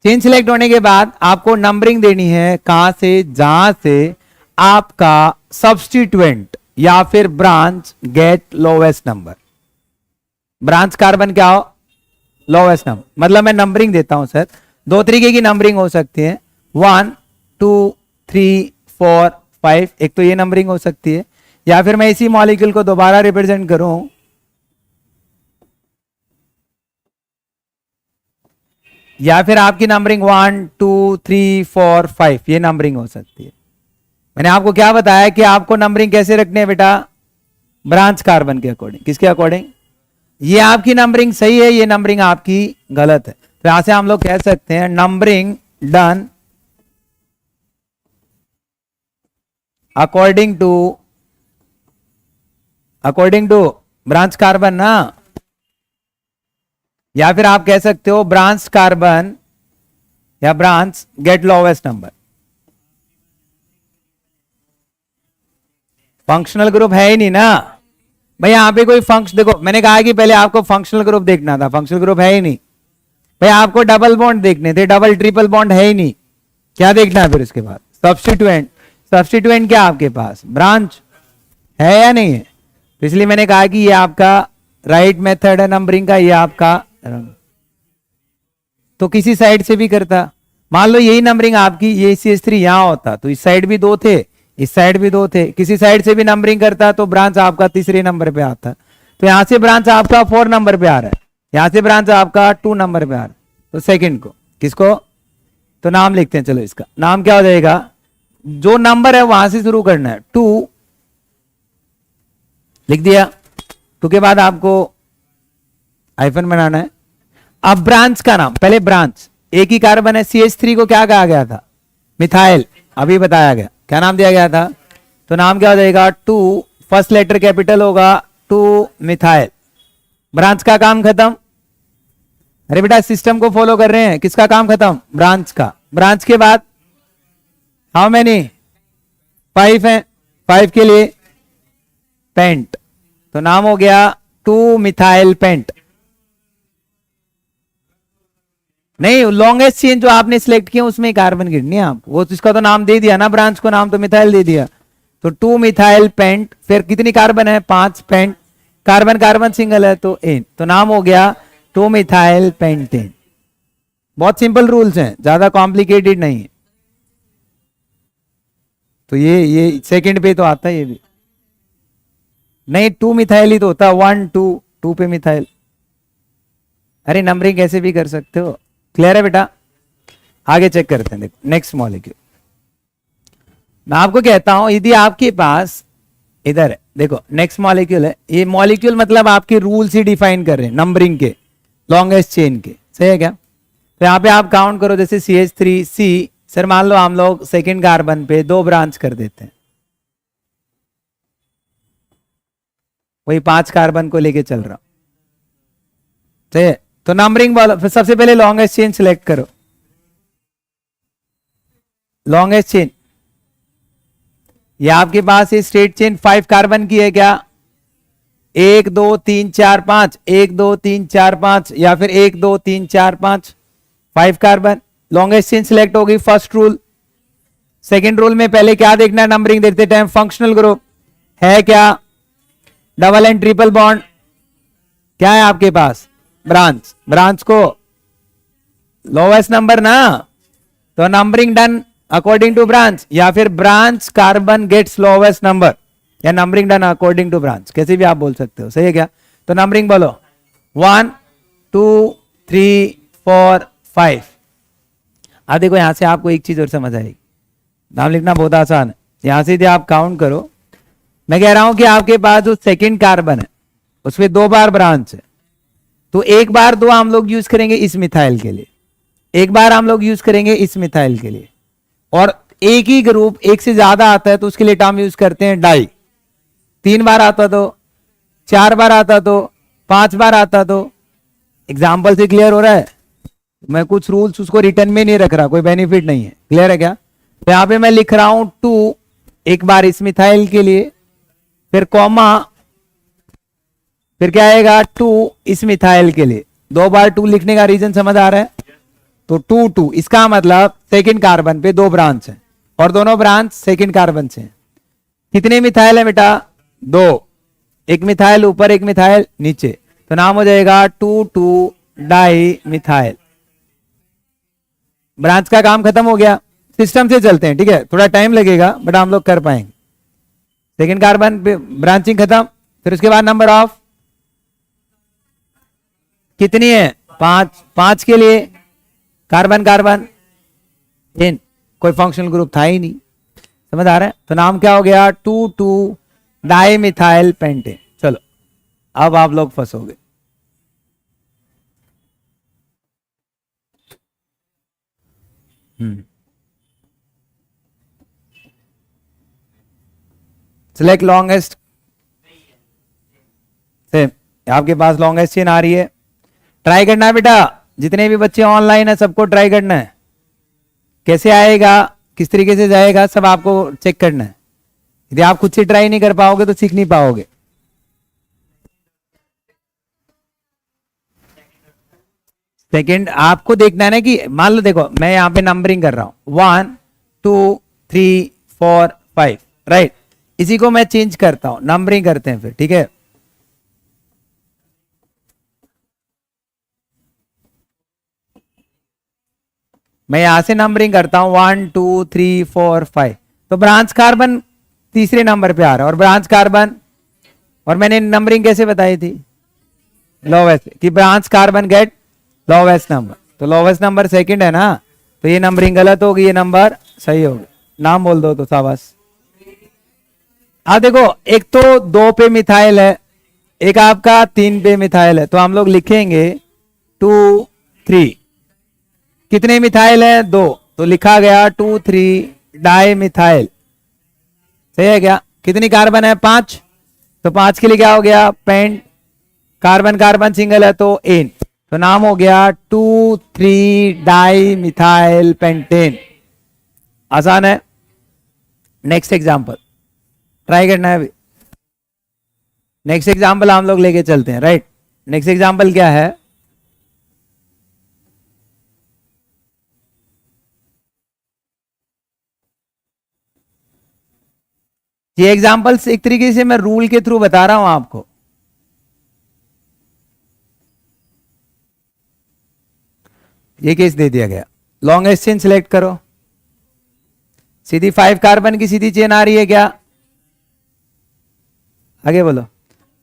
चेन सिलेक्ट होने के बाद आपको नंबरिंग देनी है कहां से, जहां से आपका सब्स्टिट्यूएंट या फिर branch get lowest number. Branch carbon क्या हो, लोवेस्ट नंबर। मतलब मैं नंबरिंग देता हूं सर, दो तरीके की नंबरिंग हो सकती है, 1 2 3 4 5। एक तो ये नंबरिंग हो सकती है, या फिर मैं इसी मॉलिक्यूल को दोबारा रिप्रेजेंट करूं, या फिर आपकी नंबरिंग 1 2 3 4 5 ये नंबरिंग हो सकती है। मैंने आपको क्या बताया कि आपको नंबरिंग कैसे रखनी है बेटा, ब्रांच कार्बन के अकॉर्डिंग। किसके अकॉर्डिंग? ये आपकी नंबरिंग सही है, ये नंबरिंग आपकी गलत है। तो यहां से हम लोग कह सकते हैं numbering done according to branch carbon ना, या फिर आप कह सकते हो ब्रांच कार्बन या branch get lowest number. Functional group है ही नहीं ना भाई, यहां पे कोई फंक्शन, देखो मैंने कहा कि पहले आपको फंक्शनल ग्रुप देखना था, फंक्शनल ग्रुप है ही नहीं भाई। आपको डबल बॉन्ड देखने थे, डबल ट्रिपल बॉन्ड है ही नहीं, क्या देखना है फिर उसके बाद? सब्स्टिट्यूएंट। सब्स्टिट्यूएंट क्या आपके पास, ब्रांच है या नहीं है? तो इसलिए मैंने कहा कि ये आपका राइट मेथड है नंबरिंग का, ये आपका तो किसी साइड से भी करता। मान लो यही नंबरिंग आपकी, ये CH3 यहां होता तो इस साइड भी दो थे, इस साइड भी दो थे, किसी साइड से भी नंबरिंग करता तो ब्रांच आपका तीसरे नंबर पे आता। तो यहां से ब्रांच आपका 4 नंबर पे आ रहा है, यहां से ब्रांच आपका 2 नंबर पे आ रहा है। तो सेकंड को किसको, तो नाम लिखते हैं, चलो इसका नाम क्या हो जाएगा, जो नंबर है वहां से शुरू करना है, 2 लिख दिया। 2 के बाद आपको हाइफन बनाना है। अब ब्रांच का नाम, पहले ब्रांच, एक ही कार्बन है, CH3 को क्या कहा गया था, मिथाइल, अभी बताया गया, क्या नाम दिया गया था? तो नाम क्या हो जाएगा, 2 फर्स्ट लेटर कैपिटल होगा, 2 मिथाइल। ब्रांच का काम खत्म। अरे बेटा सिस्टम को फॉलो कर रहे हैं, किसका काम खत्म, ब्रांच का। ब्रांच के बाद हाउ मेनी, 5 है, 5 के लिए पेंट, तो नाम हो गया 2 मिथाइल पेंट। नहीं, लॉन्गेस्ट चेन जो आपने सिलेक्ट किया उसमें कार्बन गिरनी है आप, वो इसका तो नाम दे दिया ना, ब्रांच को नाम तो मिथाइल दे दिया। तो 2 मिथाइल पेंट, फिर कितनी कार्बन है, 5 पेंट, कार्बन कार्बन सिंगल है तो एन, तो नाम हो गया 2 मिथाइल पेंटेन। बहुत सिंपल रूल्स हैं, ज्यादा कॉम्प्लिकेटेड नहीं है। तो ये सेकंड पे तो आता है, ये भी नहीं, 2 मिथाइल ही तो होता, 1 2 2 पे मिथाइल। अरे नंबरिंग कैसे भी कर सकते हो, क्लियर है बेटा? आगे चेक करते हैं, देखो नेक्स्ट मॉलिक्यूल। मैं आपको कहता हूं यदि आपके पास इधर है, देखो नेक्स्ट मॉलिक्यूल है, ये मॉलिक्यूल मतलब आपके रूल्स ही डिफाइन कर रहे हैं नंबरिंग के, लॉन्गेस्ट चेन के, सही है क्या? तो यहां पे आप काउंट करो, जैसे CH3C, सर मान लो हम लोग सेकेंड कार्बन पे 2 ब्रांच कर देते हैं, वही 5 कार्बन को लेके चल रहा, सही है? तो नंबरिंग बोलो, फिर सबसे पहले लॉन्गेस्ट चेन सिलेक्ट करो, लॉन्गेस्ट चेन। ये आपके पास ये स्ट्रेट चेन 5 कार्बन की है क्या, 1 2 3 4 5, 1 2 3 4 5, या फिर 1 2 3 4 5, 5 कार्बन, लॉन्गेस्ट चेन सिलेक्ट होगी, फर्स्ट रूल। सेकंड रूल में पहले क्या देखना है नंबरिंग देखते टाइम, फंक्शनल ग्रुप है क्या, डबल एंड ट्रिपल बॉन्ड, क्या है आपके पास, ब्रांच, ब्रांच को लोवेस्ट नंबर ना, तो numbering done according to branch, या फिर branch carbon gets lowest number, या numbering done according to branch, कैसे भी आप बोल सकते हो, सही है क्या? तो नंबरिंग बोलो 1 2 3 4 5। अब देखो यहां से आपको एक चीज और समझ आएगी, नाम लिखना बहुत आसान है, यहां से यदि आप काउंट करो, मैं कह रहा हूं कि आपके पास जो सेकंड कार्बन है उसमें 2 बार ब्रांच है, तो एक बार 2 हम लोग यूज करेंगे इस मिथाइल के लिए, एक बार हम लोग यूज करेंगे इस मिथाइल के लिए, और एक ही ग्रुप एक से ज्यादा आता है तो उसके लिए टर्म यूज करते हैं डाई। 3 बार आता तो, 4 बार आता तो, 5 बार आता तो, एग्जाम्पल से क्लियर हो रहा है? मैं कुछ रूल्स उसको रिटर्न में नहीं रख रहा, कोई बेनिफिट नहीं है, क्लियर है क्या? तो यहां पे मैं लिख रहा हूं 2 एक बार इस मिथाइल के लिए, फिर कॉमा, फिर क्या आएगा 2 इस मिथाइल के लिए। 2 बार 2 लिखने का रीजन समझ आ रहा है? तो 2 2, इसका मतलब सेकंड कार्बन पे 2 ब्रांच है और दोनों ब्रांच सेकंड कार्बन से हैं। कितने मिथाइल है बेटा? 2, एक मिथाइल ऊपर एक मिथाइल नीचे, तो नाम हो जाएगा 2 डाई मिथाइल। ब्रांच का काम खत्म हो गया। सिस्टम से चलते हैं, ठीक है, थोड़ा टाइम लगेगा बट हम लोग कर पाएंगे। सेकंड कार्बन पे ब्रांचिंग खत्म, फिर उसके बाद नंबर ऑफ कितनी है? 5, 5 के लिए कार्बन कार्बन इन, कोई फंक्शनल ग्रुप था ही नहीं। समझ आ रहा है? तो नाम क्या हो गया? 2 डाई मिथाइल पेंटेन। चलो अब आप लोग फंसोगे। सिलेक्ट लॉन्गेस्ट, सेम, आपके पास लॉन्गेस्ट चेन आ रही है। ट्राई करना है बेटा, जितने भी बच्चे ऑनलाइन है सबको ट्राई करना है। कैसे आएगा, किस तरीके से जाएगा, सब आपको चेक करना है। यदि आप खुद से ट्राई नहीं कर पाओगे तो सीख नहीं पाओगे। सेकंड आपको देखना है ना कि मान लो, देखो मैं यहां पे नंबरिंग कर रहा हूं 1 2 3 4 5, राइट। इसी को मैं चेंज करता हूं, नंबरिंग करते हैं फिर, ठीक है। मैं यहां से नंबरिंग करता हूं 1 2 3 4 5, तो ब्रांच कार्बन तीसरे नंबर पे आ रहा है और ब्रांच कार्बन, और मैंने नंबरिंग कैसे बताई थी? लोवेस्ट, कि branch carbon get lowest number, तो लोवेस्ट नंबर सेकंड है ना, तो ये नंबरिंग गलत होगी, ये नंबर सही होगी। नाम बोल दो तो शाबाश। अब देखो, एक तो 2 पे मिथाइल है, एक आपका 3 पे मिथाइल है, तो हम लोग लिखेंगे 2 3। कितने मिथाइल है? 2, तो लिखा गया 2 3 डाई मिथाइल। सही है क्या? कितनी कार्बन है? 5, तो 5 के लिए क्या हो गया? पेंट, कार्बन कार्बन सिंगल है तो एन, तो नाम हो गया 2 3 डाई मिथाइल पेंटेन। आसान है। नेक्स्ट एग्जांपल ट्राई करना है अभी। नेक्स्ट एग्जांपल हम लोग लेके चलते हैं, राइट। नेक्स्ट एग्जांपल क्या है? ये एग्जांपल्स एक तरीके से मैं रूल के थ्रू बता रहा हूं आपको। ये केस दे दिया गया, लॉन्गेस्ट चेन सिलेक्ट करो, सीधी 5 कार्बन की सीधी चेन आ रही है क्या? आगे बोलो।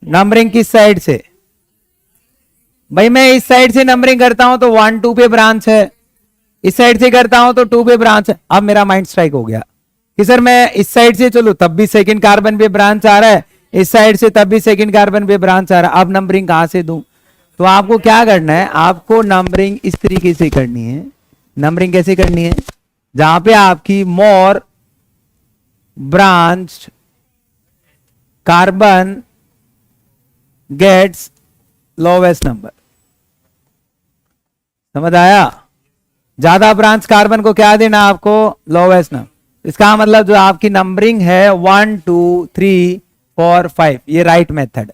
नंबरिंग किस साइड से? भाई मैं इस साइड से नंबरिंग करता हूं तो 1 2 पे ब्रांच है, इस साइड से करता हूं तो 2 पे ब्रांच है। अब मेरा माइंड स्ट्राइक हो गया कि सर मैं इस साइड से चलो तब भी सेकंड कार्बन पे ब्रांच आ रहा है, इस साइड से तब भी सेकंड कार्बन पे ब्रांच आ रहा है, अब नंबरिंग कहां से दूं? तो आपको क्या करना है, आपको नंबरिंग इस तरीके से करनी है। नंबरिंग कैसे करनी है? जहां पे आपकी more branch carbon gets lowest number. समझ आया? ज्यादा ब्रांच कार्बन को क्या देना आपको? Lowest number. इसका मतलब जो आपकी नंबरिंग है 1 2 3 4 5, ये राइट मेथड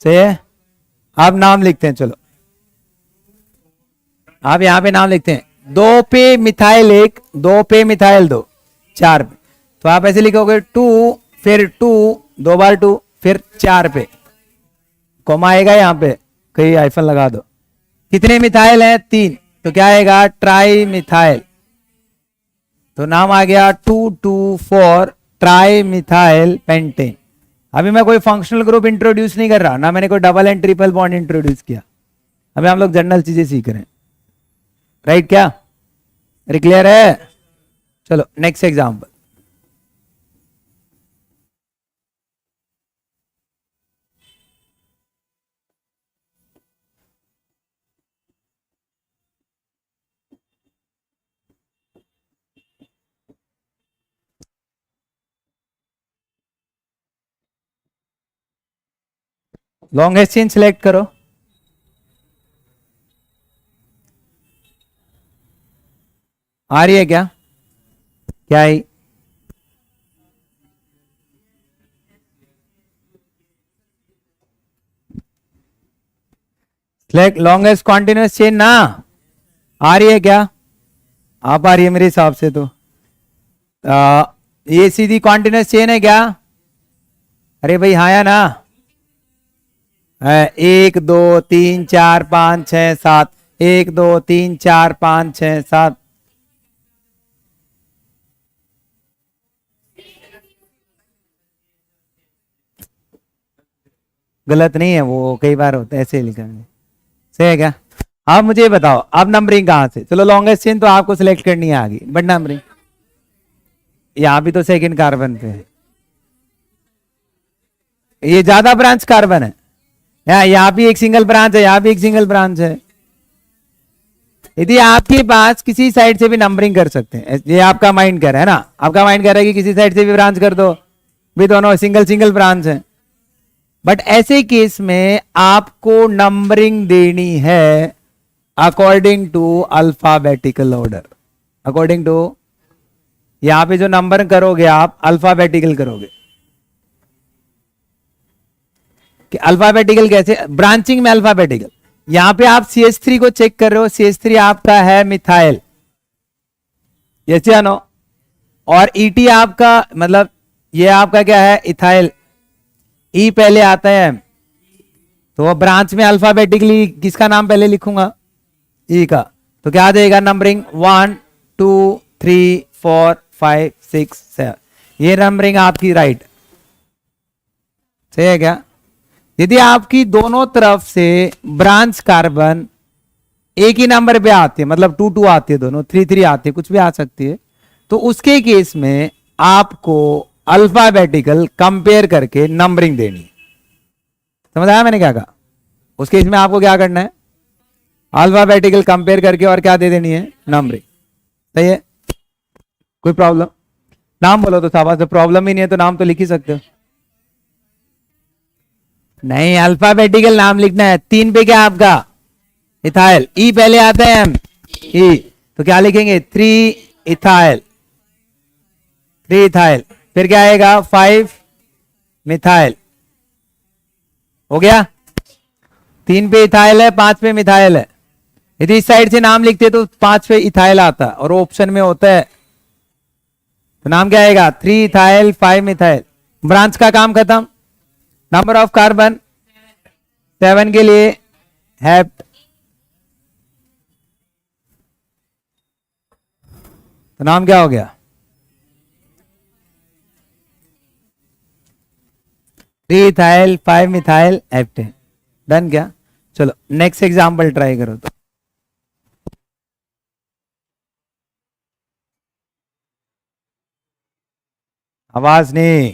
सही है। आप नाम लिखते हैं, चलो आप यहां पे नाम लिखते हैं। 2 पे मिथाइल 1, 2 पे मिथाइल 2, 4 पे, तो आप ऐसे लिखोगे 2 फिर 2, 2 बार 2 फिर 4 पे, कॉमा आएगा यहां पे, कहीं आइफन लगा दो। कितने मिथाइल हैं? 3, तो क्या आएगा? ट्राई मिथाइल, तो नाम आ गया 2 2 4 ट्राई मिथाइल पेंटेन। अभी मैं कोई फंक्शनल ग्रुप इंट्रोड्यूस नहीं कर रहा, ना मैंने कोई double and triple bond introduce किया। अभी हम लोग जनरल चीजें सीख रहे हैं, राइट? क्या क्लियर है? चलो next example. Longest chain select करो, आ रही है क्या? क्या आई? सिलेक्ट लॉन्गेस्ट कॉन्टिन्यूस चेन ना, आ रही है क्या? आप आ रही है मेरे हिसाब से तो। ये सीधी कॉन्टिन्यूस चेन है क्या? अरे भाई हाँ या ना? 1 2 3 4 5 6 7, 1 2 3 4 5 6 7। गलत नहीं है वो, कई बार होता है ऐसे ही लिखा है। सही है क्या? आप मुझे ये बताओ, आप नंबरिंग कहाँ से? चलो लॉन्गेस्ट चेन तो आपको सिलेक्ट करनी है आगे, बट नंबरिंग यहाँ भी तो सेकंड कार्बन पे है। ये ज्यादा ब्रांच कार्बन है। यहाँ भी एक सिंगल ब्रांच है, यहाँ भी एक सिंगल ब्रांच है। यदि आपके पास किसी साइड से भी नंबरिंग कर सकते हैं, ये आपका माइंड कह रहा है ना, आपका माइंड कह रहा है कि किसी साइड से भी ब्रांच कर दो, भी दोनों सिंगल सिंगल ब्रांच है। बट ऐसे केस में आपको नंबरिंग देनी है according to alphabetical order. According to, यहां पे जो नंबर करोगे आप अल्फाबेटिकल करोगे। कि अल्फाबेटिकल कैसे? ब्रांचिंग में अल्फाबेटिकल। यहां पे आप CH3 को चेक कर रहे हो, CH3 आपका है मिथाइल, यस या नो? और ET आपका मतलब ये आपका क्या है? इथाइल। E पहले आता है, तो ब्रांच में अल्फाबेटिकली किसका नाम पहले लिखूंगा? E का। तो क्या आ जाएगा नंबरिंग? 1 2 3 4 5 6 7। ये नंबरिंग आपकी राइट। सही है क्या? यदि आपकी दोनों तरफ से ब्रांच कार्बन एक ही नंबर पे आती है, मतलब 2 2 आती है, दोनों 3 3 आती है, कुछ भी आ सकती है, तो उसके केस में आपको अल्फाबेटिकल कंपेयर करके नंबरिंग देनी है। समझ आया मैंने क्या कहा? उस केस में आपको क्या करना है? अल्फाबेटिकल कंपेयर करके और क्या दे देनी है? नंबरिंग। सही है? कोई प्रॉब्लम? नाम बोलो तो साहब, से प्रॉब्लम ही नहीं है तो नाम तो लिख ही सकते हो। नहीं, अल्फाबेटिकल नाम लिखना है। 3 पे क्या आपका? इथाइल। ई पहले आता है एम, ई, तो क्या लिखेंगे? 3 इथाइल, 3 इथाइल। फिर क्या आएगा? 5 मिथाइल। हो गया? 3 पे इथाइल है, 5 पे मिथाइल है। यदि इस साइड से नाम लिखते तो 5 पे इथाइल आता, और ऑप्शन में होता है, तो नाम क्या आएगा? 3 इथाइल 5 मिथाइल। ब्रांच का काम खत्म। नंबर ऑफ कार्बन 7 के लिए हेप्ट, तो नाम क्या हो गया? 3 इथाइल 5 मिथाइल हेप्टेन। डन क्या? चलो नेक्स्ट एग्जांपल ट्राई करो तो। आवाज नहीं।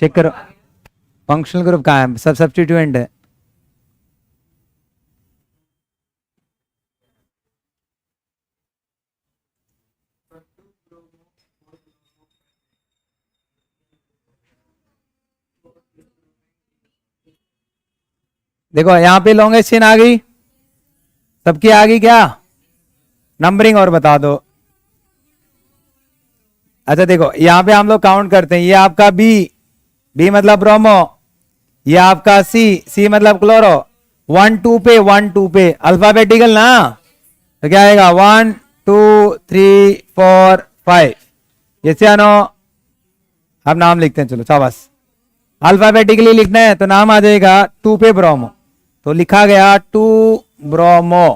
चेक करो, फंक्शनल ग्रुप कहाँ है? सब सब्स्टिट्यूएंट है। देखो यहां पे लॉन्गेस्ट चेन आ गई, सबकी आ गई क्या? नंबरिंग और बता दो। अच्छा देखो यहां पे हम लोग काउंट करते हैं। ये आपका बी, बी मतलब ब्रोमो। ये आपका सी, सी मतलब क्लोरो। 1 2 पे, 1 2 पे अल्फाबेटिकल ना, तो क्या आएगा? 1 2 3 4 5। ये से नो। अब नाम लिखते हैं, चलो शाबाश। अल्फाबेटिकली लिखना है तो नाम आ जाएगा 2 पे ब्रोमो, तो लिखा गया 2 ब्रोमो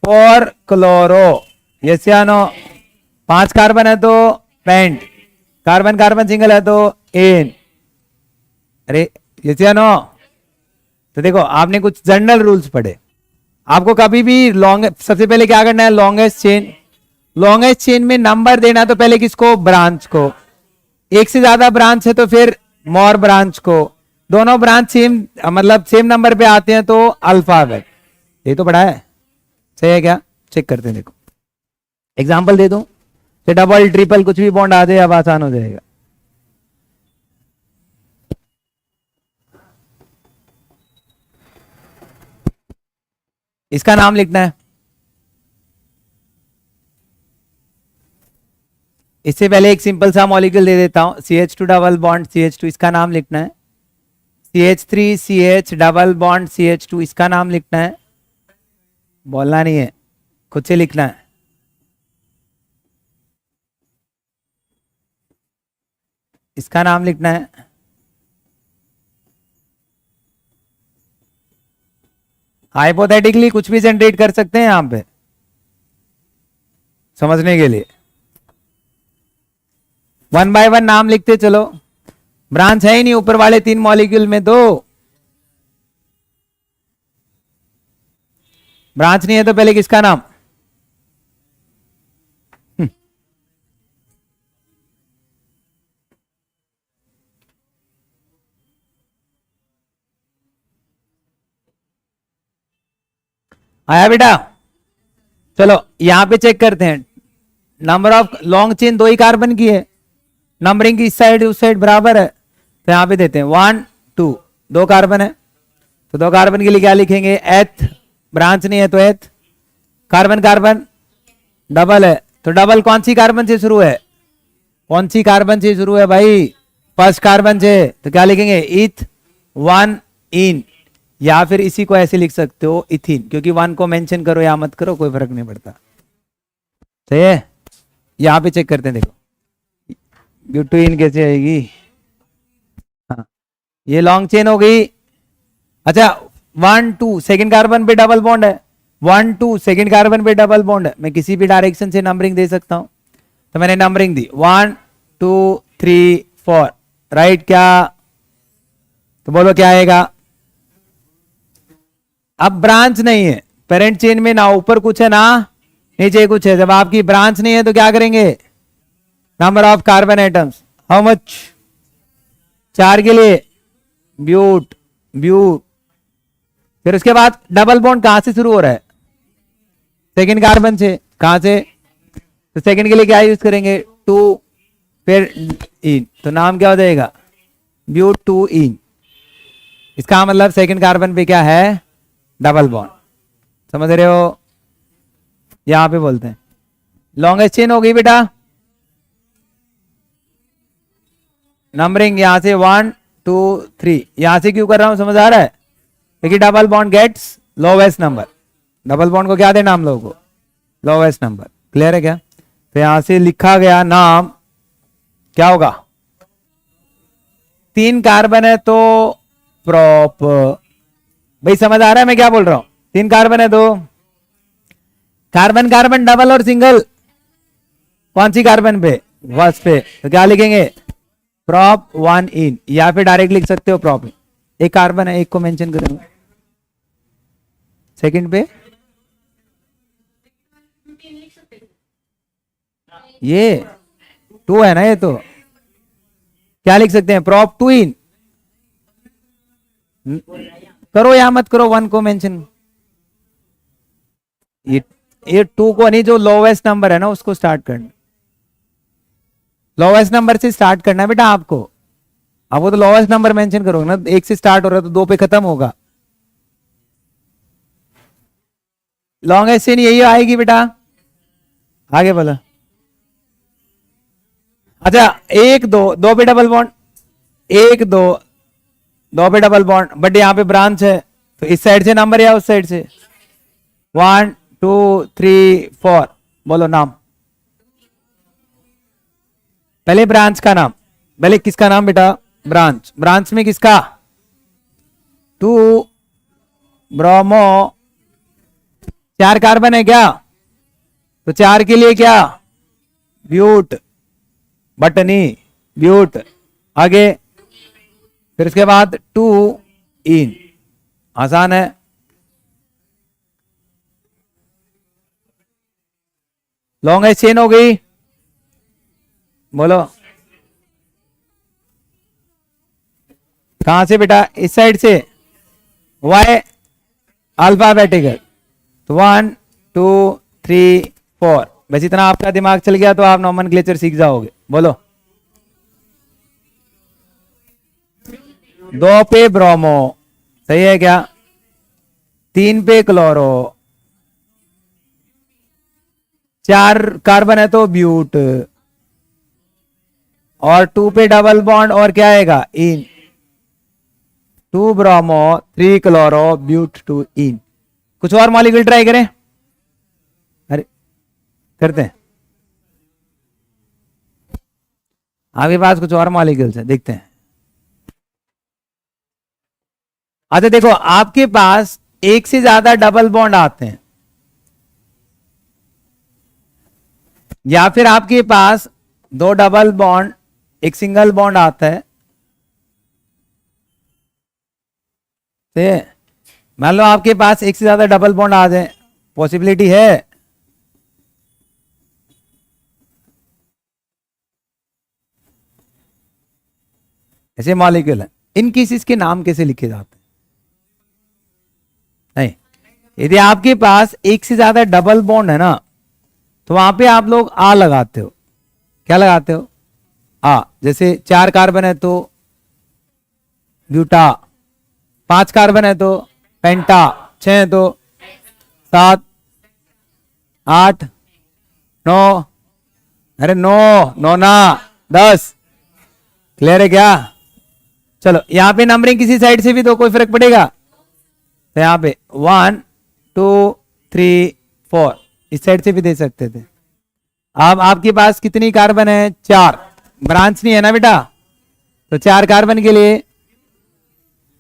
4 क्लोरो। ये से नो। 5 कार्बन है तो पेंट, कार्बन कार्बन सिंगल है तो एन। अरे ये से नो। तो देखो आपने कुछ जनरल रूल्स पढ़े। आपको कभी भी लॉन्ग, सबसे पहले क्या करना है? लॉन्गेस्ट चेन, लॉन्गेस्ट चेन में नंबर देना तो पहले किसको? ब्रांच को। एक से ज्यादा ब्रांच है तो फिर मोर ब्रांच को। दोनों ब्रांच सेम मतलब सेम नंबर पे आते हैं तो अल्फाबेट। ये तो पढ़ा है। सही है क्या? चेक करते हैं, देखो एग्जांपल दे दूं, तो डबल ट्रिपल कुछ भी बॉन्ड आ जाए, अब आसान हो जाएगा। इसका नाम लिखना है। इससे पहले एक सिंपल सा मॉलिक्यूल दे देता हूं, CH2 डबल बॉन्ड CH2, इसका नाम लिखना है। CH3 CH double bond CH2, इसका नाम लिखना है। बोलना नहीं है, खुद से लिखना है। इसका नाम लिखना है। हाइपोथेटिकली कुछ भी जनरेट कर सकते हैं यहां पे समझने के लिए। वन बाय वन नाम लिखते चलो। ब्रांच है ही नहीं ऊपर वाले 3 मॉलिक्यूल में, तो ब्रांच नहीं है तो पहले किसका नाम? आया बेटा? चलो यहां पे चेक करते हैं। Number of long chain 2 he carbon की है, नंबरिंग की इस साइड उस साइड बराबर है, तो यहां पे देते हैं 1 2, 2 कार्बन है, तो 2 कार्बन के लिए क्या लिखेंगे? एथ, ब्रांच नहीं है तो एथ। कार्बन कार्बन डबल है, तो डबल कौन सी कार्बन से शुरू है? कौन सी कार्बन से शुरू है भाई? फर्स्ट कार्बन से, तो क्या लिखेंगे? इथ 1 इन, या फिर इसी को ऐसे लिख सकते हो इथिन, क्योंकि 1 को मेंशन करो या मत करो कोई फर्क नहीं पड़ता। सही है? यहां पे चेक करते हैं, देखो ब्यूटीन कैसे आएगी। हाँ, ये लॉन्ग चेन हो गई। अच्छा 1 2 सेकेंड कार्बन पे डबल बॉन्ड है, 1 2 सेकेंड कार्बन पे डबल बॉन्ड है। मैं किसी भी डायरेक्शन से नंबरिंग दे सकता हूं, तो मैंने नंबरिंग दी 1 2 3 4, राइट? क्या तो बोलो क्या आएगा? अब ब्रांच नहीं है पेरेंट चेन में, ना ऊपर कुछ है ना नीचे कुछ है। जब आपकी ब्रांच नहीं है तो क्या करेंगे? Number of carbon atoms, how much? 4 के लिए ब्यूट ब्यूट। फिर उसके बाद डबल बॉन्ड कहां से शुरू हो रहा है? सेकेंड कार्बन से। कहां से? तो सेकेंड के लिए क्या यूज करेंगे? 2, फिर इन, तो नाम क्या हो जाएगा? ब्यूट 2 इन। इसका मतलब सेकेंड कार्बन पे क्या है? Double bond. समझ रहे हो? यहां पे बोलते हैं लॉन्गेस्ट चेन हो गई बेटा। नंबरिंग यहां से 1 2 3, यहां से क्यों कर रहा हूं समझ आ रहा है? क्योंकि double bond gets lowest number. Double bond को क्या दे नाम लोगों को? Lowest number. क्लियर है क्या? तो यहां से लिखा गया नाम क्या होगा? 3 कार्बन है तो प्रोप। भाई समझ आ रहा है मैं क्या बोल रहा हूं? 3 कार्बन है तो कार्बन कार्बन डबल और सिंगल कौन सी कार्बन पे? फर्स्ट पे, तो क्या लिखेंगे? प्रॉप 1 इन, या फिर डायरेक्ट लिख सकते हो प्रॉप। एक कार्बन है, एक को मेंशन करेंगे। सेकंड पे ये 2 है ना, ये तो क्या लिख सकते हैं? प्रॉप 2 इन। करो या मत करो, 1 को मेंशन। ये 2 को नहीं, जो लोवेस्ट नंबर है ना उसको स्टार्ट करना। लोवेस्ट नंबर से स्टार्ट करना है बेटा आपको। आपको तो लोवेस्ट नंबर मेंशन करोगे ना, 1 से स्टार्ट हो रहा है तो 2 पे खत्म होगा। लॉन्गेस्ट चेन यही आएगी बेटा। आगे बोला। अच्छा 1 2, 2 पे डबल बॉन्ड, 1 2, 2 पे डबल बॉन्ड, बट यहाँ पे ब्रांच है तो इस साइड से नंबर या उस साइड से? 1 2 3 4, बोलो नाम। पहले ब्रांच का नाम, पहले किसका नाम बेटा? ब्रांच। ब्रांच में किसका? 2 ब्रोमो, 4 कार्बन है क्या? तो 4 के लिए क्या? ब्यूट, बटनी ब्यूट। आगे फिर उसके बाद 2 इन, आसान है। लॉन्गेस्ट चेन हो गई, बोलो कहां से बेटा? इस साइड से, वाई अल्फाबेटिकल। तो 1 2 3 4, बस इतना आपका दिमाग चल गया तो आप नॉमेनक्लेचर सीख जाओगे। बोलो 2 पे ब्रोमो, सही है क्या? 3 पे क्लोरो, 4 कार्बन है तो ब्यूट, और 2 पे डबल बॉन्ड और क्या आएगा इन, 2 ब्रोमो 3 क्लोरो ब्यूट 2 इन। कुछ और मॉलिक्यूल ट्राई करें, अरे करते हैं, आपके पास कुछ और मॉलिक्यूल्स है, देखते हैं। अच्छा देखो, आपके पास एक से ज्यादा डबल बॉन्ड आते हैं, या फिर आपके पास 2 डबल बॉन्ड एक सिंगल बॉन्ड आता है, मान लो आपके पास एक से ज्यादा डबल बॉन्ड आ जाए, पॉसिबिलिटी है। ऐसे मॉलिक्यूल है, इन केसेस के नाम कैसे लिखे जाते हैं? नहीं, यदि आपके पास एक से ज्यादा डबल बॉन्ड है ना, तो वहां पे आप लोग आ लगाते हो। क्या लगाते हो? आ। जैसे 4 कार्बन है तो ब्यूटा, 5 कार्बन है तो पेंटा, 6 है तो 7, 8, 9, अरे 9 9 ना 10। क्लियर है क्या? चलो यहां पे नंबरिंग किसी साइड से भी तो कोई फर्क पड़ेगा, तो यहां पे 1 2 3 4 इस साइड से भी दे सकते थे। अब आपके पास कितनी कार्बन है? 4, ब्रांच नहीं है ना बेटा, तो 4 कार्बन के लिए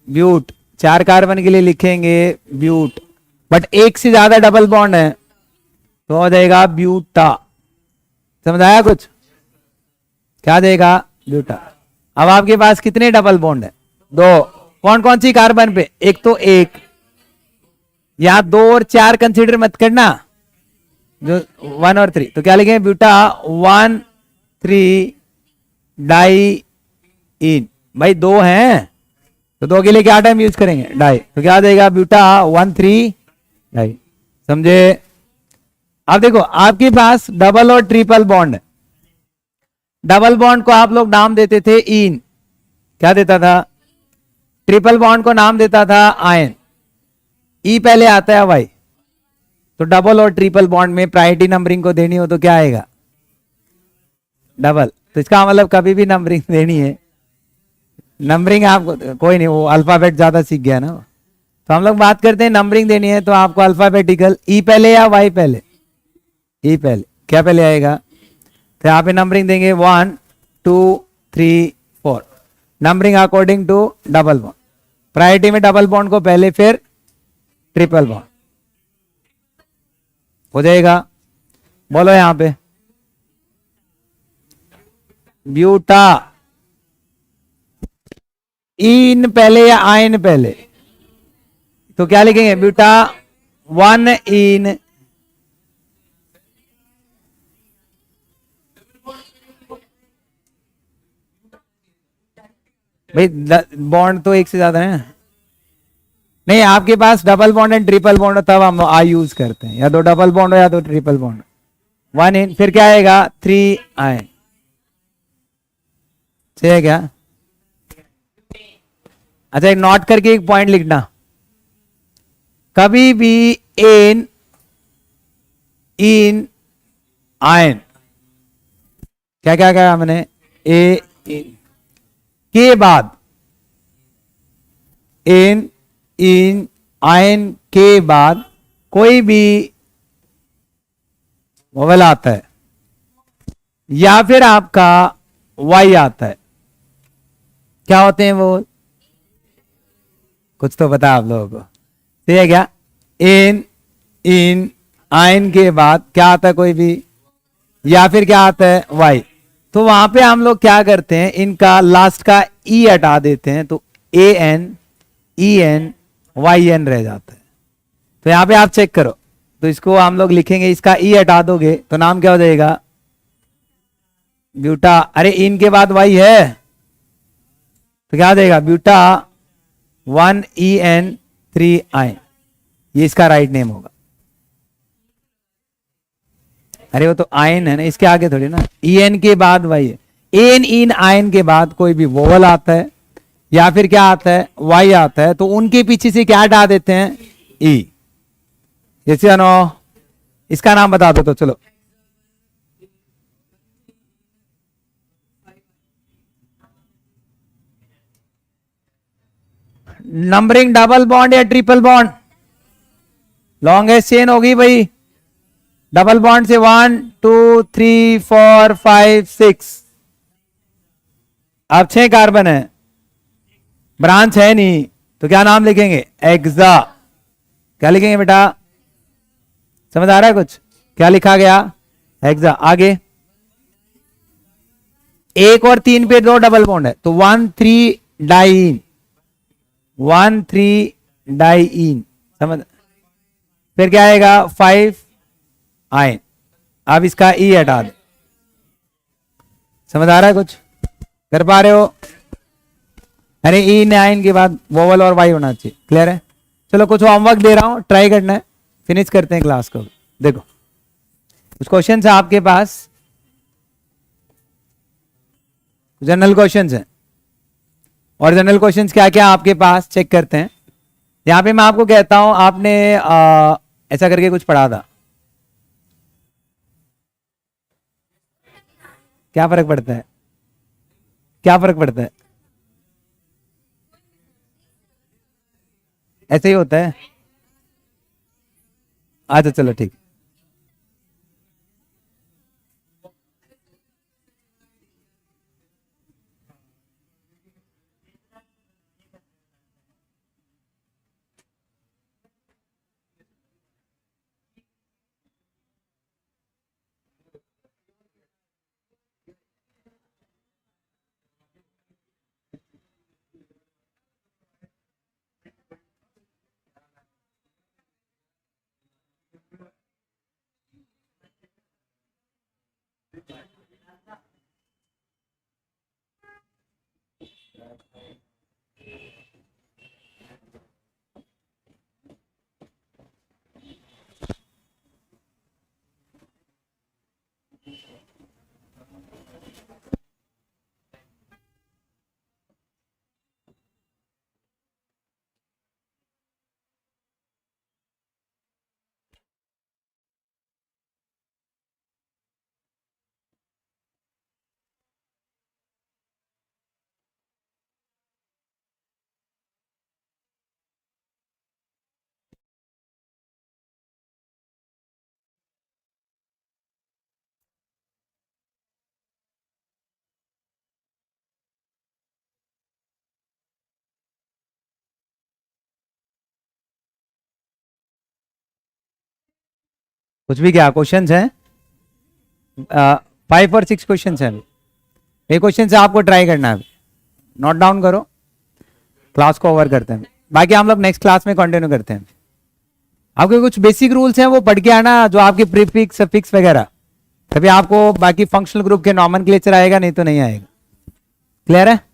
ब्यूट, 4 कार्बन के लिए लिखेंगे ब्यूट। बट एक से ज्यादा डबल बॉन्ड है तो हो जाएगा ब्यूटा। समझ आया कुछ? क्या देगा? ब्यूटा। अब आपके पास कितने डबल बॉन्ड है? 2। कौन कौन सी कार्बन पे? एक तो एक, या 2 और 4 कंसीडर मत करना, जो 1 और 3, तो क्या लिखेंगे? ब्यूटा 1 3 डाई इन। भाई 2 हैं तो 2 के लिए क्या टाइम यूज करेंगे? डाई, तो क्या देगा? Buta 1 3 di. समझे? अब देखो, आपके पास डबल और ट्रिपल बॉन्ड है। डबल बॉन्ड को आप लोग नाम देते थे इन, क्या देता था? ट्रिपल बॉन्ड को नाम देता था आयन। ई पहले आता है वाई, तो डबल और ट्रिपल बॉन्ड में प्रायोरिटी नंबरिंग को देनी हो तो क्या आएगा? डबल। तो इसका मतलब कभी भी नंबरिंग देनी है, नंबरिंग आपको कोई नहीं, वो अल्फाबेट ज्यादा सीख गया ना, तो हम लोग बात करते हैं नंबरिंग देनी है तो आपको अल्फाबेटिकल ई पहले या वाई पहले? ई पहले। क्या पहले आएगा? तो यहाँ पे नंबरिंग देंगे 1 2 3 4, numbering according to double bond. Priority में डबल बॉन्ड को पहले, फिर ट्रिपल बॉन्ड हो जाएगा। बोलो यहां पे ब्यूटा इन पहले या आयन पहले? तो क्या लिखेंगे? ब्यूटा 1 इन भाई, बॉन्ड तो एक से ज्यादा है नहीं, आपके पास double bond and triple bond हो तब हम आई यूज करते हैं, या तो डबल बॉन्ड हो या तो ट्रिपल बॉन्ड। 1 इन, फिर क्या आएगा? 3 आयन। सही है क्या? अच्छा, एक नोट करके एक पॉइंट लिखना, कभी भी एन इन आयन, क्या क्या क्या हमने ए इन के बाद, एन इन आयन के बाद कोई भी वोवेल आता है, या फिर आपका वाई आता है, क्या होते हैं वो? कुछ तो पता आप लोगों को, सही है क्या? एन इन आयन के बाद क्या आता है? कोई भी, या फिर क्या आता है? वाई। तो वहां पे हम लोग क्या करते हैं, इनका लास्ट का ई हटा देते हैं, तो A N E N Y N रह जाता है। तो यहां पे आप चेक करो, तो इसको हम लोग लिखेंगे, इसका ई हटा दोगे तो नाम क्या हो जाएगा? ब्यूटा। अरे इन के बाद वाई है तो क्या देगा? ब्यूटा 1 ई एन 3 आयन, ये इसका राइट नेम होगा। अरे वो तो आयन है ना, इसके आगे थोड़ी ना, ई एन के बाद वाई है। एन इन आयन के बाद कोई भी वोवल आता है या फिर क्या आता है? वाई आता है, तो उनके पीछे से क्या हटा देते हैं? ई। जैसे नो, इसका नाम बता दो तो चलो। नंबरिंग डबल बॉन्ड या ट्रिपल बॉन्ड? लॉन्गेस्ट चेन होगी भाई डबल बॉन्ड से 1 2 3 4 5 6। अब 6 कार्बन है, ब्रांच है नहीं, तो क्या नाम लिखेंगे? एक्सा। क्या लिखेंगे बेटा? समझ आ रहा है कुछ? क्या लिखा गया? एक्सा। आगे 1 और 3 पे 2 डबल बॉन्ड है, तो 1 3 डाइन, 1 3 डाइन। समझ? फिर क्या आएगा? 5 आयन। अब इसका ई हटा दे। समझ आ रहा है कुछ? कर पा रहे हो? अरे ई ने आयन के बाद वोवल और वाई होना चाहिए। क्लियर है? चलो कुछ होमवर्क दे रहा हूं, ट्राई करना है, फिनिश करते हैं क्लास को। देखो कुछ क्वेश्चन है आपके पास, जनरल क्वेश्चंस हैं, और जनरल क्वेश्चंस क्या क्या आपके पास चेक करते हैं। यहां पे मैं आपको कहता हूं, आपने ऐसा करके कुछ पढ़ा था, क्या फर्क पड़ता है? क्या फर्क पड़ता है? ऐसे ही होता है। अच्छा चलो ठीक। कुछ भी क्या क्वेश्चंस हैं? 5 और 6 क्वेश्चंस हैं। ये क्वेश्चन से आपको ट्राई करना है, नोट डाउन करो, क्लास को ओवर करते हैं, बाकी हम लोग नेक्स्ट क्लास में कंटिन्यू करते हैं। आपके कुछ बेसिक रूल्स हैं वो पढ़ के आना, जो आपके प्रीफिक्स सफिक्स वगैरह, तभी आपको बाकी फंक्शनल ग्रुप के नॉमेनक्लेचर आएगा, नहीं तो नहीं आएगा। क्लियर है?